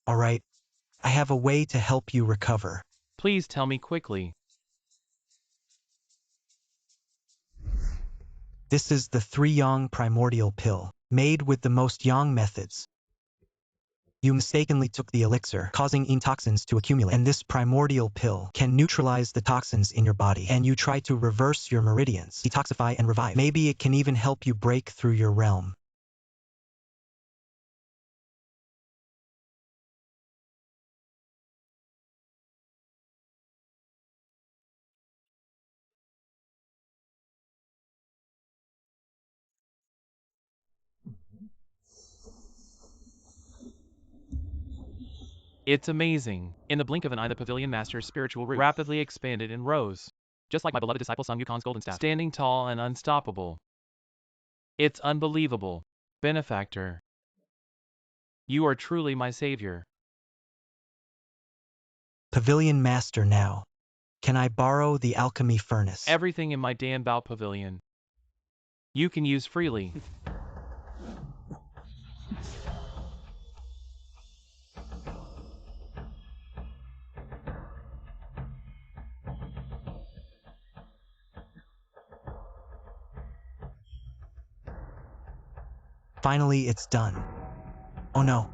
All right, I have a way to help you recover. Please tell me quickly. This is the 3 Yang primordial pill, made with the most Yang methods. You mistakenly took the elixir, causing toxins to accumulate, and this primordial pill can neutralize the toxins in your body, and you try to reverse your meridians, detoxify and revive. Maybe it can even help you break through your realm. It's amazing. In the blink of an eye, the pavilion master's spiritual root rapidly expanded and rose, just like my beloved disciple Sung Yukon's golden staff, standing tall and unstoppable. It's unbelievable. Benefactor. You are truly my savior. Pavilion master now. Can I borrow the alchemy furnace? Everything in my Danbao pavilion you can use freely. Finally, it's done. Oh no.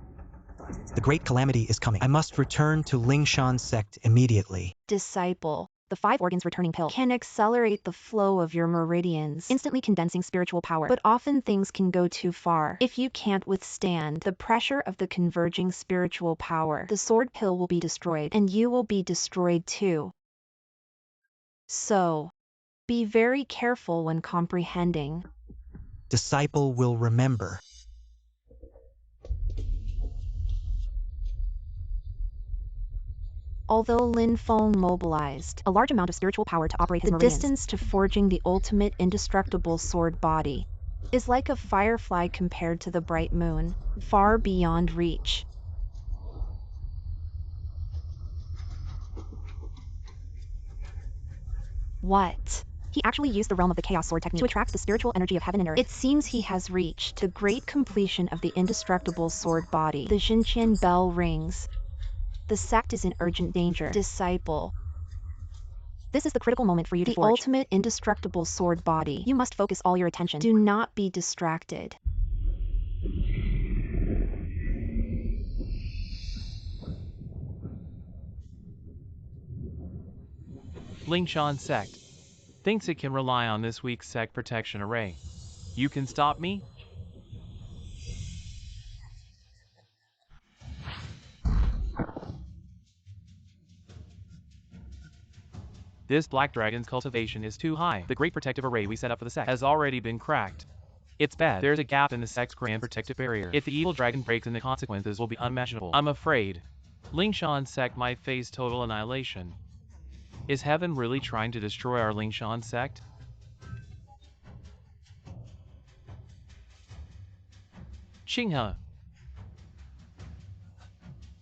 The great calamity is coming. I must return to Ling Shan sect immediately. Disciple. The 5 organs returning pill can accelerate the flow of your meridians, instantly condensing spiritual power. But often things can go too far. If you can't withstand the pressure of the converging spiritual power, the sword pill will be destroyed, and you will be destroyed too. So, be very careful when comprehending. Disciple will remember. Although Lin Feng mobilized a large amount of spiritual power to operate his meridians, the distance to forging the ultimate indestructible sword body is like a firefly compared to the bright moon, far beyond reach. What? He actually used the realm of the chaos sword technique to attract the spiritual energy of heaven and earth. It seems he has reached the great completion of the indestructible sword body. The Xinqian bell rings. The sect is in urgent danger. Disciple. This is the critical moment for you to forge the ultimate indestructible sword body. You must focus all your attention. Do not be distracted. Ling Shan sect thinks it can rely on this weak sect protection array. You can stop me? This black dragon's cultivation is too high. The great protective array we set up for the sect has already been cracked. It's bad. There's a gap in the sect's grand protective barrier. If the evil dragon breaks in, the consequences will be unimaginable. I'm afraid Ling Shan's sect might face total annihilation. Is heaven really trying to destroy our Ling Shan sect? Chingha.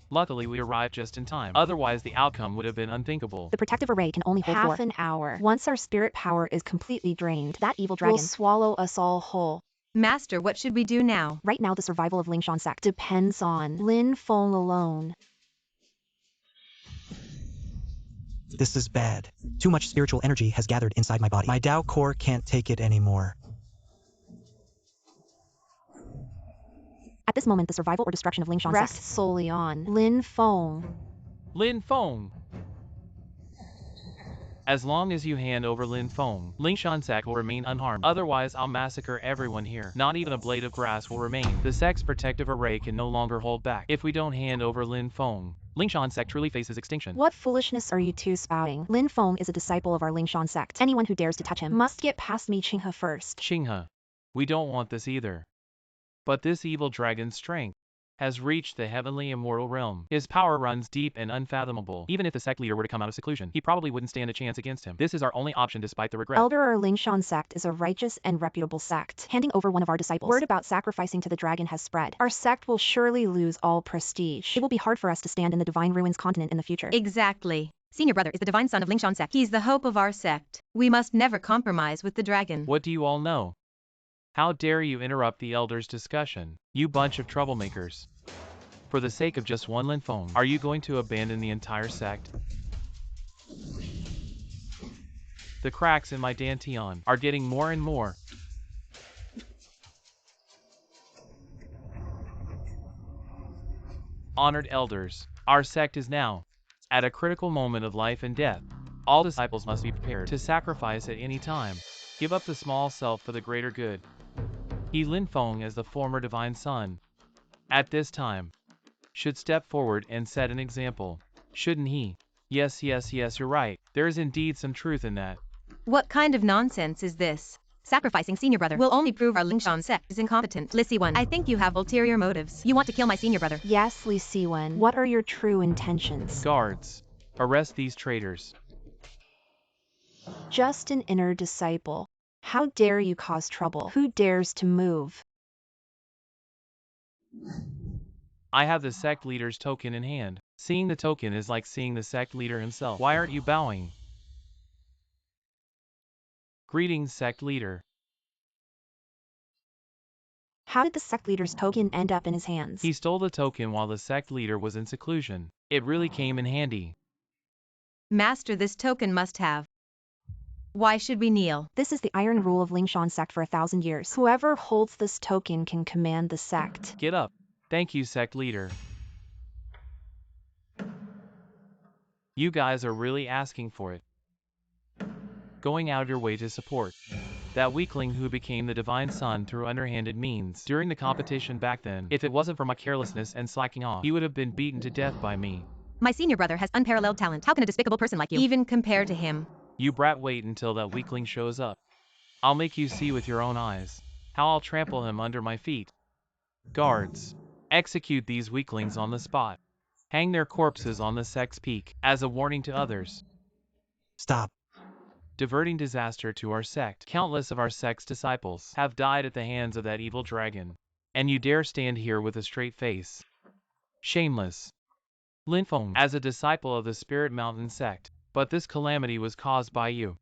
Luckily we arrived just in time, otherwise the outcome would have been unthinkable. The protective array can only hold Half for an hour. Once our spirit power is completely drained, that evil dragon will swallow us all whole. Master, what should we do now? Right now the survival of Ling Shan sect depends on Lin Feng alone. This is bad. Too much spiritual energy has gathered inside my body. My Tao core can't take it anymore. At this moment, the survival or destruction of Ling Shan Rests sect solely on Lin Feng. Lin Feng. As long as you hand over Lin Feng, Ling Shan sect will remain unharmed. Otherwise, I'll massacre everyone here. Not even a blade of grass will remain. The sect's protective array can no longer hold back. If we don't hand over Lin Feng, Ling Shan sect truly faces extinction. What foolishness are you two spouting? Lin Feng is a disciple of our Ling Shan sect. Anyone who dares to touch him must get past me, Chingha, first. Chingha, we don't want this either. But this evil dragon's strength has reached the heavenly immortal realm. His power runs deep and unfathomable. Even if the sect leader were to come out of seclusion, he probably wouldn't stand a chance against him. This is our only option despite the regret. Elder, our Ling Shan sect is a righteous and reputable sect. Handing over one of our disciples, word about sacrificing to the dragon has spread. Our sect will surely lose all prestige. It will be hard for us to stand in the Divine Ruins continent in the future. Exactly. Senior brother is the divine son of Ling Shan sect. He's the hope of our sect. We must never compromise with the dragon. What do you all know? How dare you interrupt the elders' discussion, you bunch of troublemakers. For the sake of just one Lin Feng, are you going to abandon the entire sect? The cracks in my dantian are getting more and more. Honored elders, our sect is now at a critical moment of life and death. All disciples must be prepared to sacrifice at any time. Give up the small self for the greater good. He Lin Feng, as the former divine son, at this time, should step forward and set an example, shouldn't he? Yes, you're right. There is indeed some truth in that. What kind of nonsense is this? Sacrificing senior brother will only prove our Ling Shan sect is incompetent. Li Siwen, I think you have ulterior motives. You want to kill my senior brother. Yes, Li Siwen. What are your true intentions? Guards, arrest these traitors. Just an inner disciple. How dare you cause trouble? Who dares to move? I have the sect leader's token in hand. Seeing the token is like seeing the sect leader himself. Why aren't you bowing? Greetings, sect leader. How did the sect leader's token end up in his hands? He stole the token while the sect leader was in seclusion. It really came in handy. Master, this token must have. Why should we kneel? This is the iron rule of Ling Shan sect for 1,000 years. Whoever holds this token can command the sect. Get up. Thank you, sect leader. You guys are really asking for it. Going out your way to support that weakling who became the divine son through underhanded means. During the competition back then, if it wasn't for my carelessness and slacking off, he would have been beaten to death by me. My senior brother has unparalleled talent. How can a despicable person like you even compare to him? You brat, wait until that weakling shows up. I'll make you see with your own eyes how I'll trample him under my feet. Guards, execute these weaklings on the spot. Hang their corpses on the sect's peak as a warning to others. Stop. Diverting disaster to our sect. Countless of our sect's disciples have died at the hands of that evil dragon. And you dare stand here with a straight face. Shameless. Lin Feng, as a disciple of the Spirit Mountain sect, but this calamity was caused by you.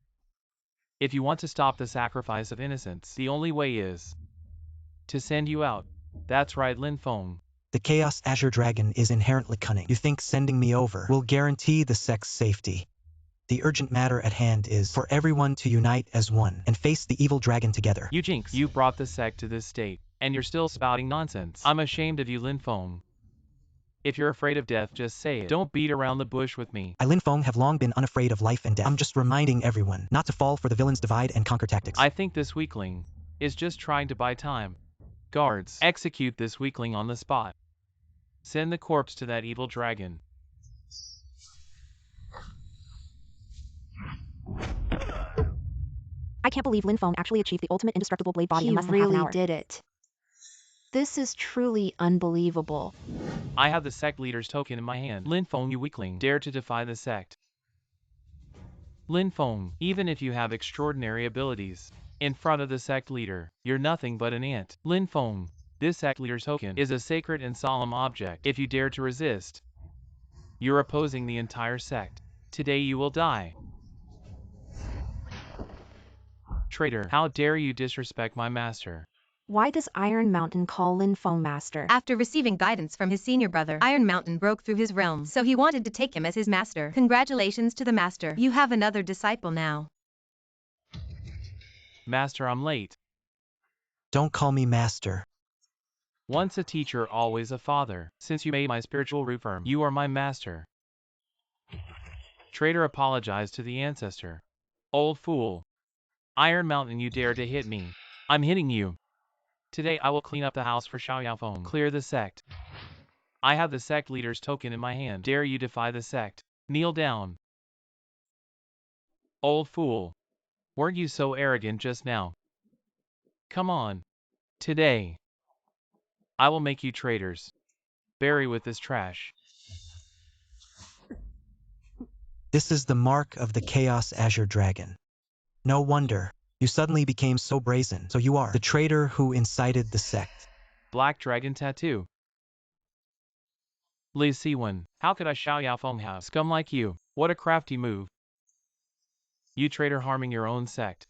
If you want to stop the sacrifice of innocents, the only way is to send you out. That's right, Lin Feng. The Chaos Azure Dragon is inherently cunning. You think sending me over will guarantee the sect's safety? The urgent matter at hand is for everyone to unite as one and face the evil dragon together. You jinx, you brought the sect to this state, and you're still spouting nonsense. I'm ashamed of you, Lin Feng. If you're afraid of death, just say it. Don't beat around the bush with me. I, Lin Feng, have long been unafraid of life and death. I'm just reminding everyone not to fall for the villain's divide and conquer tactics. I think this weakling is just trying to buy time. Guards, execute this weakling on the spot. Send the corpse to that evil dragon. can't believe Lin Feng actually achieved the ultimate indestructible blade body in less than half an hour. He really did it. This is truly unbelievable. I have the sect leader's token in my hand. Lin Feng, you weakling, dare to defy the sect. Lin Feng, even if you have extraordinary abilities, in front of the sect leader, you're nothing but an ant. Lin Feng, this sect leader's token is a sacred and solemn object. If you dare to resist, you're opposing the entire sect. Today you will die. Traitor, how dare you disrespect my master? Why does Iron Mountain call Lin Feng master? After receiving guidance from his senior brother, Iron Mountain broke through his realm, so he wanted to take him as his master. Congratulations to the master. You have another disciple now. Master, I'm late. Don't call me master. Once a teacher, always a father. Since you made my spiritual root firm, you are my master. Traitor, apologize to the ancestor. Old fool. Iron Mountain, you dare to hit me. I'm hitting you. Today I will clean up the house for Xiaoyaofeng. Clear the sect. I have the sect leader's token in my hand. Dare you defy the sect? Kneel down. Old fool. Weren't you so arrogant just now? Come on. Today I will make you traitors. Bury with this trash. This is the mark of the Chaos Azure Dragon. No wonder. You suddenly became so brazen. So you are the traitor who incited the sect. Black dragon tattoo. Li Siwen, how could I Xiaoyaofeng have scum like you? What a crafty move. You traitor, harming your own sect.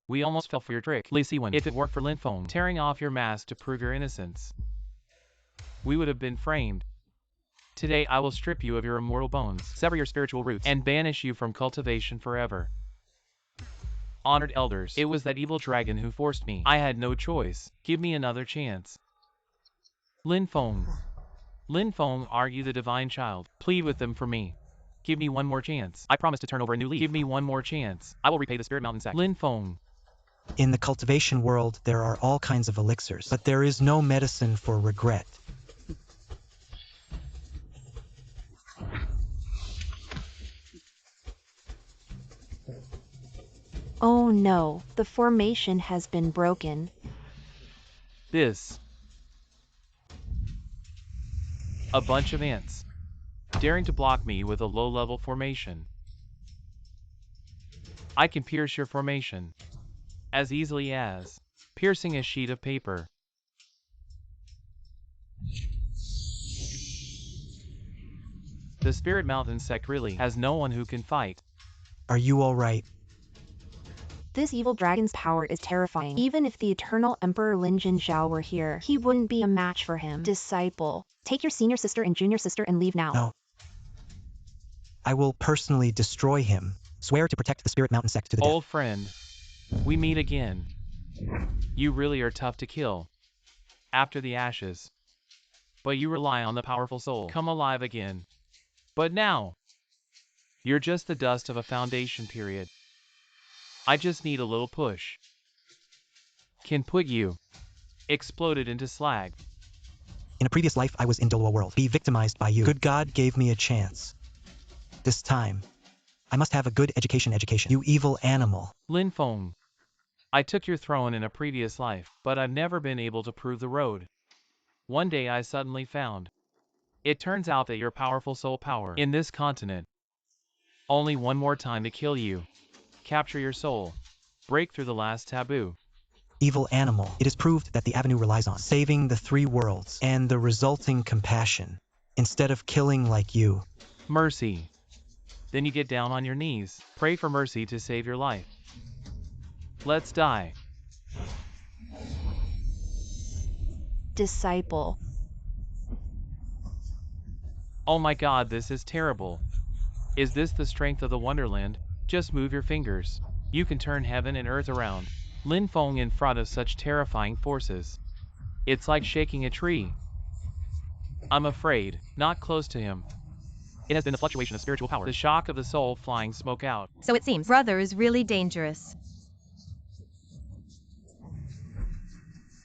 We almost fell for your trick, Li Siwen. If it weren't for Lin Feng tearing off your mask to prove your innocence, we would have been framed. Today I will strip you of your immortal bones, sever your spiritual roots, and banish you from cultivation forever. Honored elders, it was that evil dragon who forced me. I had no choice. Give me another chance. Lin Feng. Lin Feng, are you the divine child? Plead with them for me. Give me one more chance. I promise to turn over a new leaf. Give me one more chance. I will repay the Spirit Mountain sect. Lin Feng. In the cultivation world, there are all kinds of elixirs, but there is no medicine for regret. Oh no, the formation has been broken. This. A bunch of ants. Daring to block me with a low-level formation. I can pierce your formation. As easily as piercing a sheet of paper. The Spirit Mountain sect really has no one who can fight. Are you all right? This evil dragon's power is terrifying. Even if the eternal Emperor Lin Zhao were here, he wouldn't be a match for him. Disciple, take your senior sister and junior sister and leave now. No. I will personally destroy him. Swear to protect the Spirit Mountain sect to the death. Old friend, we meet again. You really are tough to kill. After the ashes. But you rely on the powerful soul. Come alive again. But now, you're just the dust of a foundation period. I just need a little push. Can put you. Exploded into slag. In a previous life, I was in Douluo world. Be victimized by you. Good God gave me a chance. This time, I must have a good education. You evil animal. Lin Feng. I took your throne in a previous life, but I've never been able to prove the road. One day I suddenly found. It turns out that your powerful soul power in this continent. Only one more time to kill you. Capture your soul. Break through the last taboo. Evil animal. It is proved that the avenue relies on saving the three worlds and the resulting compassion, instead of killing like you. Mercy. Then you get down on your knees. Pray for mercy to save your life. Let's die. Disciple. Oh my God, this is terrible. Is this the strength of the Wonderland? Just move your fingers. You can turn heaven and earth around. Lin Feng in front of such terrifying forces. It's like shaking a tree. I'm afraid, not close to him. It has been the fluctuation of spiritual power, the shock of the soul flying smoke out. So it seems brother is really dangerous.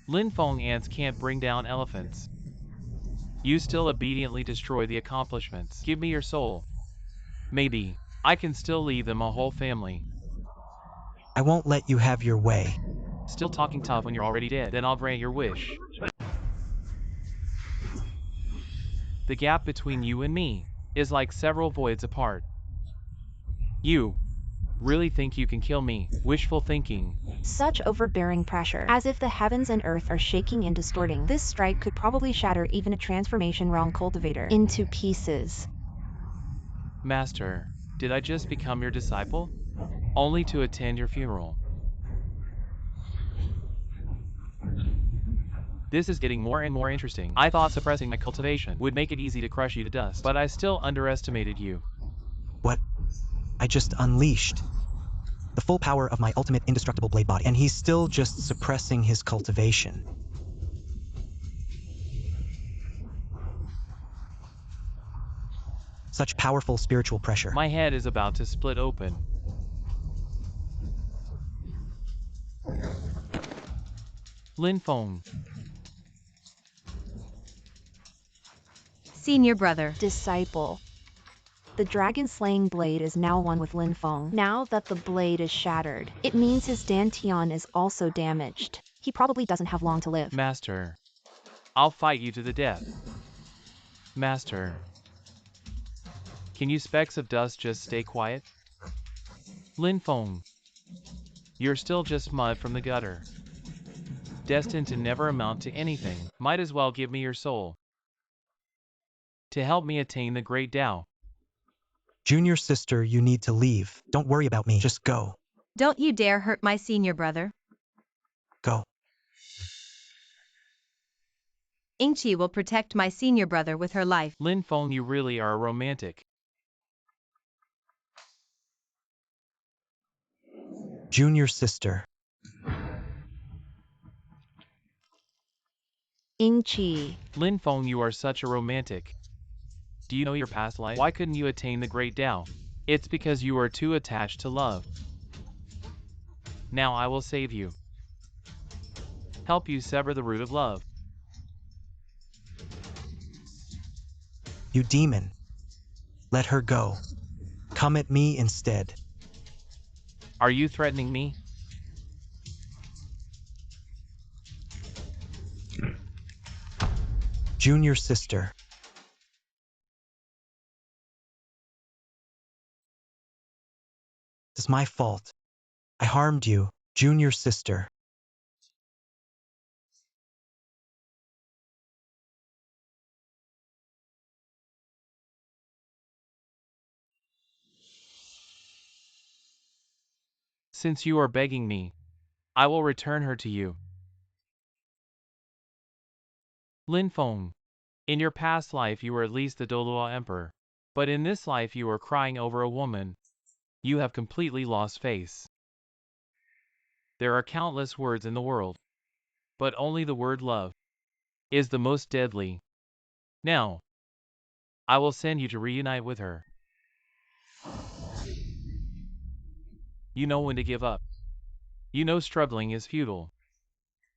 Lin Feng ants can't bring down elephants. You still obediently destroy the accomplishments. Give me your soul. Maybe I can still leave them a whole family. I I won't let you have your way. Still talking tough when you're already dead, then I'll grant your wish. The gap between you and me is like several voids apart. You really think you can kill me? Wishful thinking. Such overbearing pressure, as if the heavens and earth are shaking and distorting. This strike could probably shatter even a transformation realm cultivator into pieces. Master, did I just become your disciple? Only to attend your funeral. This is getting more and more interesting. I thought suppressing my cultivation would make it easy to crush you to dust, but I still underestimated you. What? I just unleashed the full power of my ultimate indestructible blade body, and he's still just suppressing his cultivation. Such powerful spiritual pressure. My head is about to split open. Lin Feng. Senior brother. Disciple. The dragon-slaying blade is now one with Lin Feng. Now that the blade is shattered, it means his dantian is also damaged. He probably doesn't have long to live. Master, I'll fight you to the death. Master, can you specks of dust just stay quiet? Lin Feng, you're still just mud from the gutter. Destined to never amount to anything. Might as well give me your soul to help me attain the great Tao. Junior sister, you need to leave. Don't worry about me, just go. Don't you dare hurt my senior brother. Go. Ingqi will protect my senior brother with her life. Lin Feng, you really are a romantic. Junior sister. Ingqi. Lin Feng, you are such a romantic. Do you know your past life? Why couldn't you attain the great Tao? It's because you are too attached to love. Now I will save you. Help you sever the root of love. You demon. Let her go. Come at me instead. Are you threatening me? Junior sister. It's my fault. I harmed you, junior sister. Since you are begging me, I will return her to you. Lin Feng, in your past life you were at least the Douluo Emperor, but in this life you are crying over a woman. You have completely lost face. There are countless words in the world, but only the word love is the most deadly. Now, I will send you to reunite with her. You know when to give up. You know struggling is futile.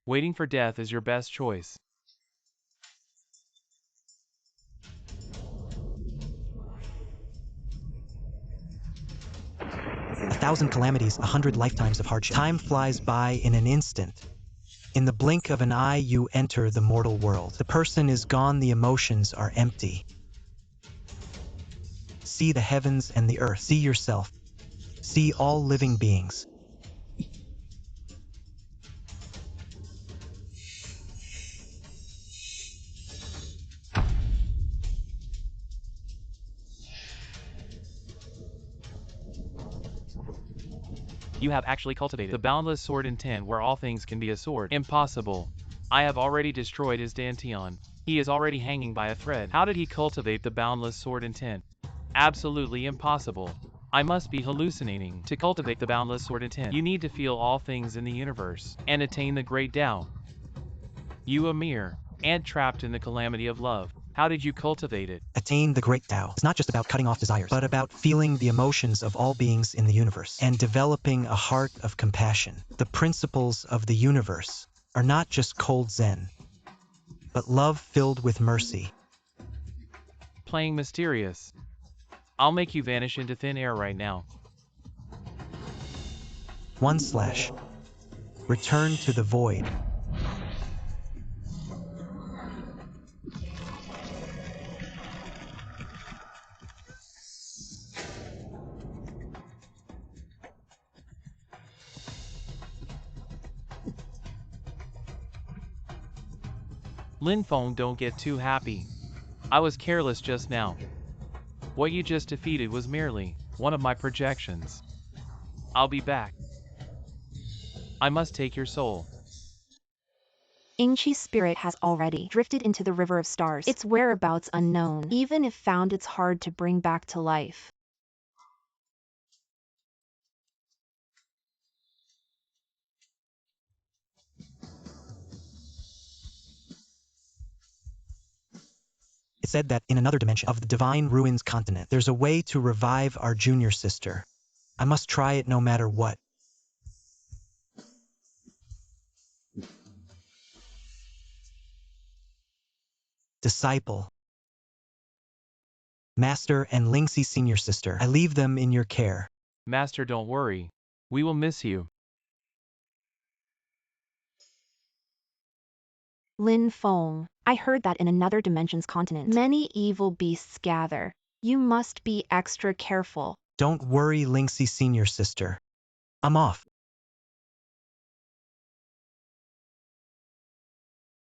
Waiting for death is your best choice. A thousand calamities, 100 lifetimes of hardship. Time flies by in an instant. In the blink of an eye, you enter the mortal world. The person is gone, the emotions are empty. See the heavens and the earth. See yourself. See all living beings. You have actually cultivated the boundless sword intent where all things can be a sword. Impossible. I have already destroyed his dantian. He is already hanging by a thread. How did he cultivate the boundless sword intent? Absolutely impossible. I must be hallucinating. To cultivate the boundless sword intent, you need to feel all things in the universe and attain the great Tao. You a mere ant trapped in the calamity of love. How did you cultivate it? Attain the great Tao. It's not just about cutting off desires, but about feeling the emotions of all beings in the universe and developing a heart of compassion. The principles of the universe are not just cold Zen, but love filled with mercy. Playing mysterious. I'll make you vanish into thin air right now. 1 slash. Return to the void. Lin Feng, don't get too happy. I was careless just now. What you just defeated was merely one of my projections. I'll be back. I must take your soul. Ingqi's spirit has already drifted into the River of Stars. Its whereabouts unknown. Even if found, it's hard to bring back to life. It said that in another dimension of the Divine Ruins continent, there's a way to revive our junior sister. I must try it no matter what. Disciple. Master and Lingxi senior sister, I leave them in your care. Master, don't worry. We will miss you. Lin Feng, I heard that in another dimension's continent, many evil beasts gather. You must be extra careful. Don't worry, Lingxi senior sister. I'm off.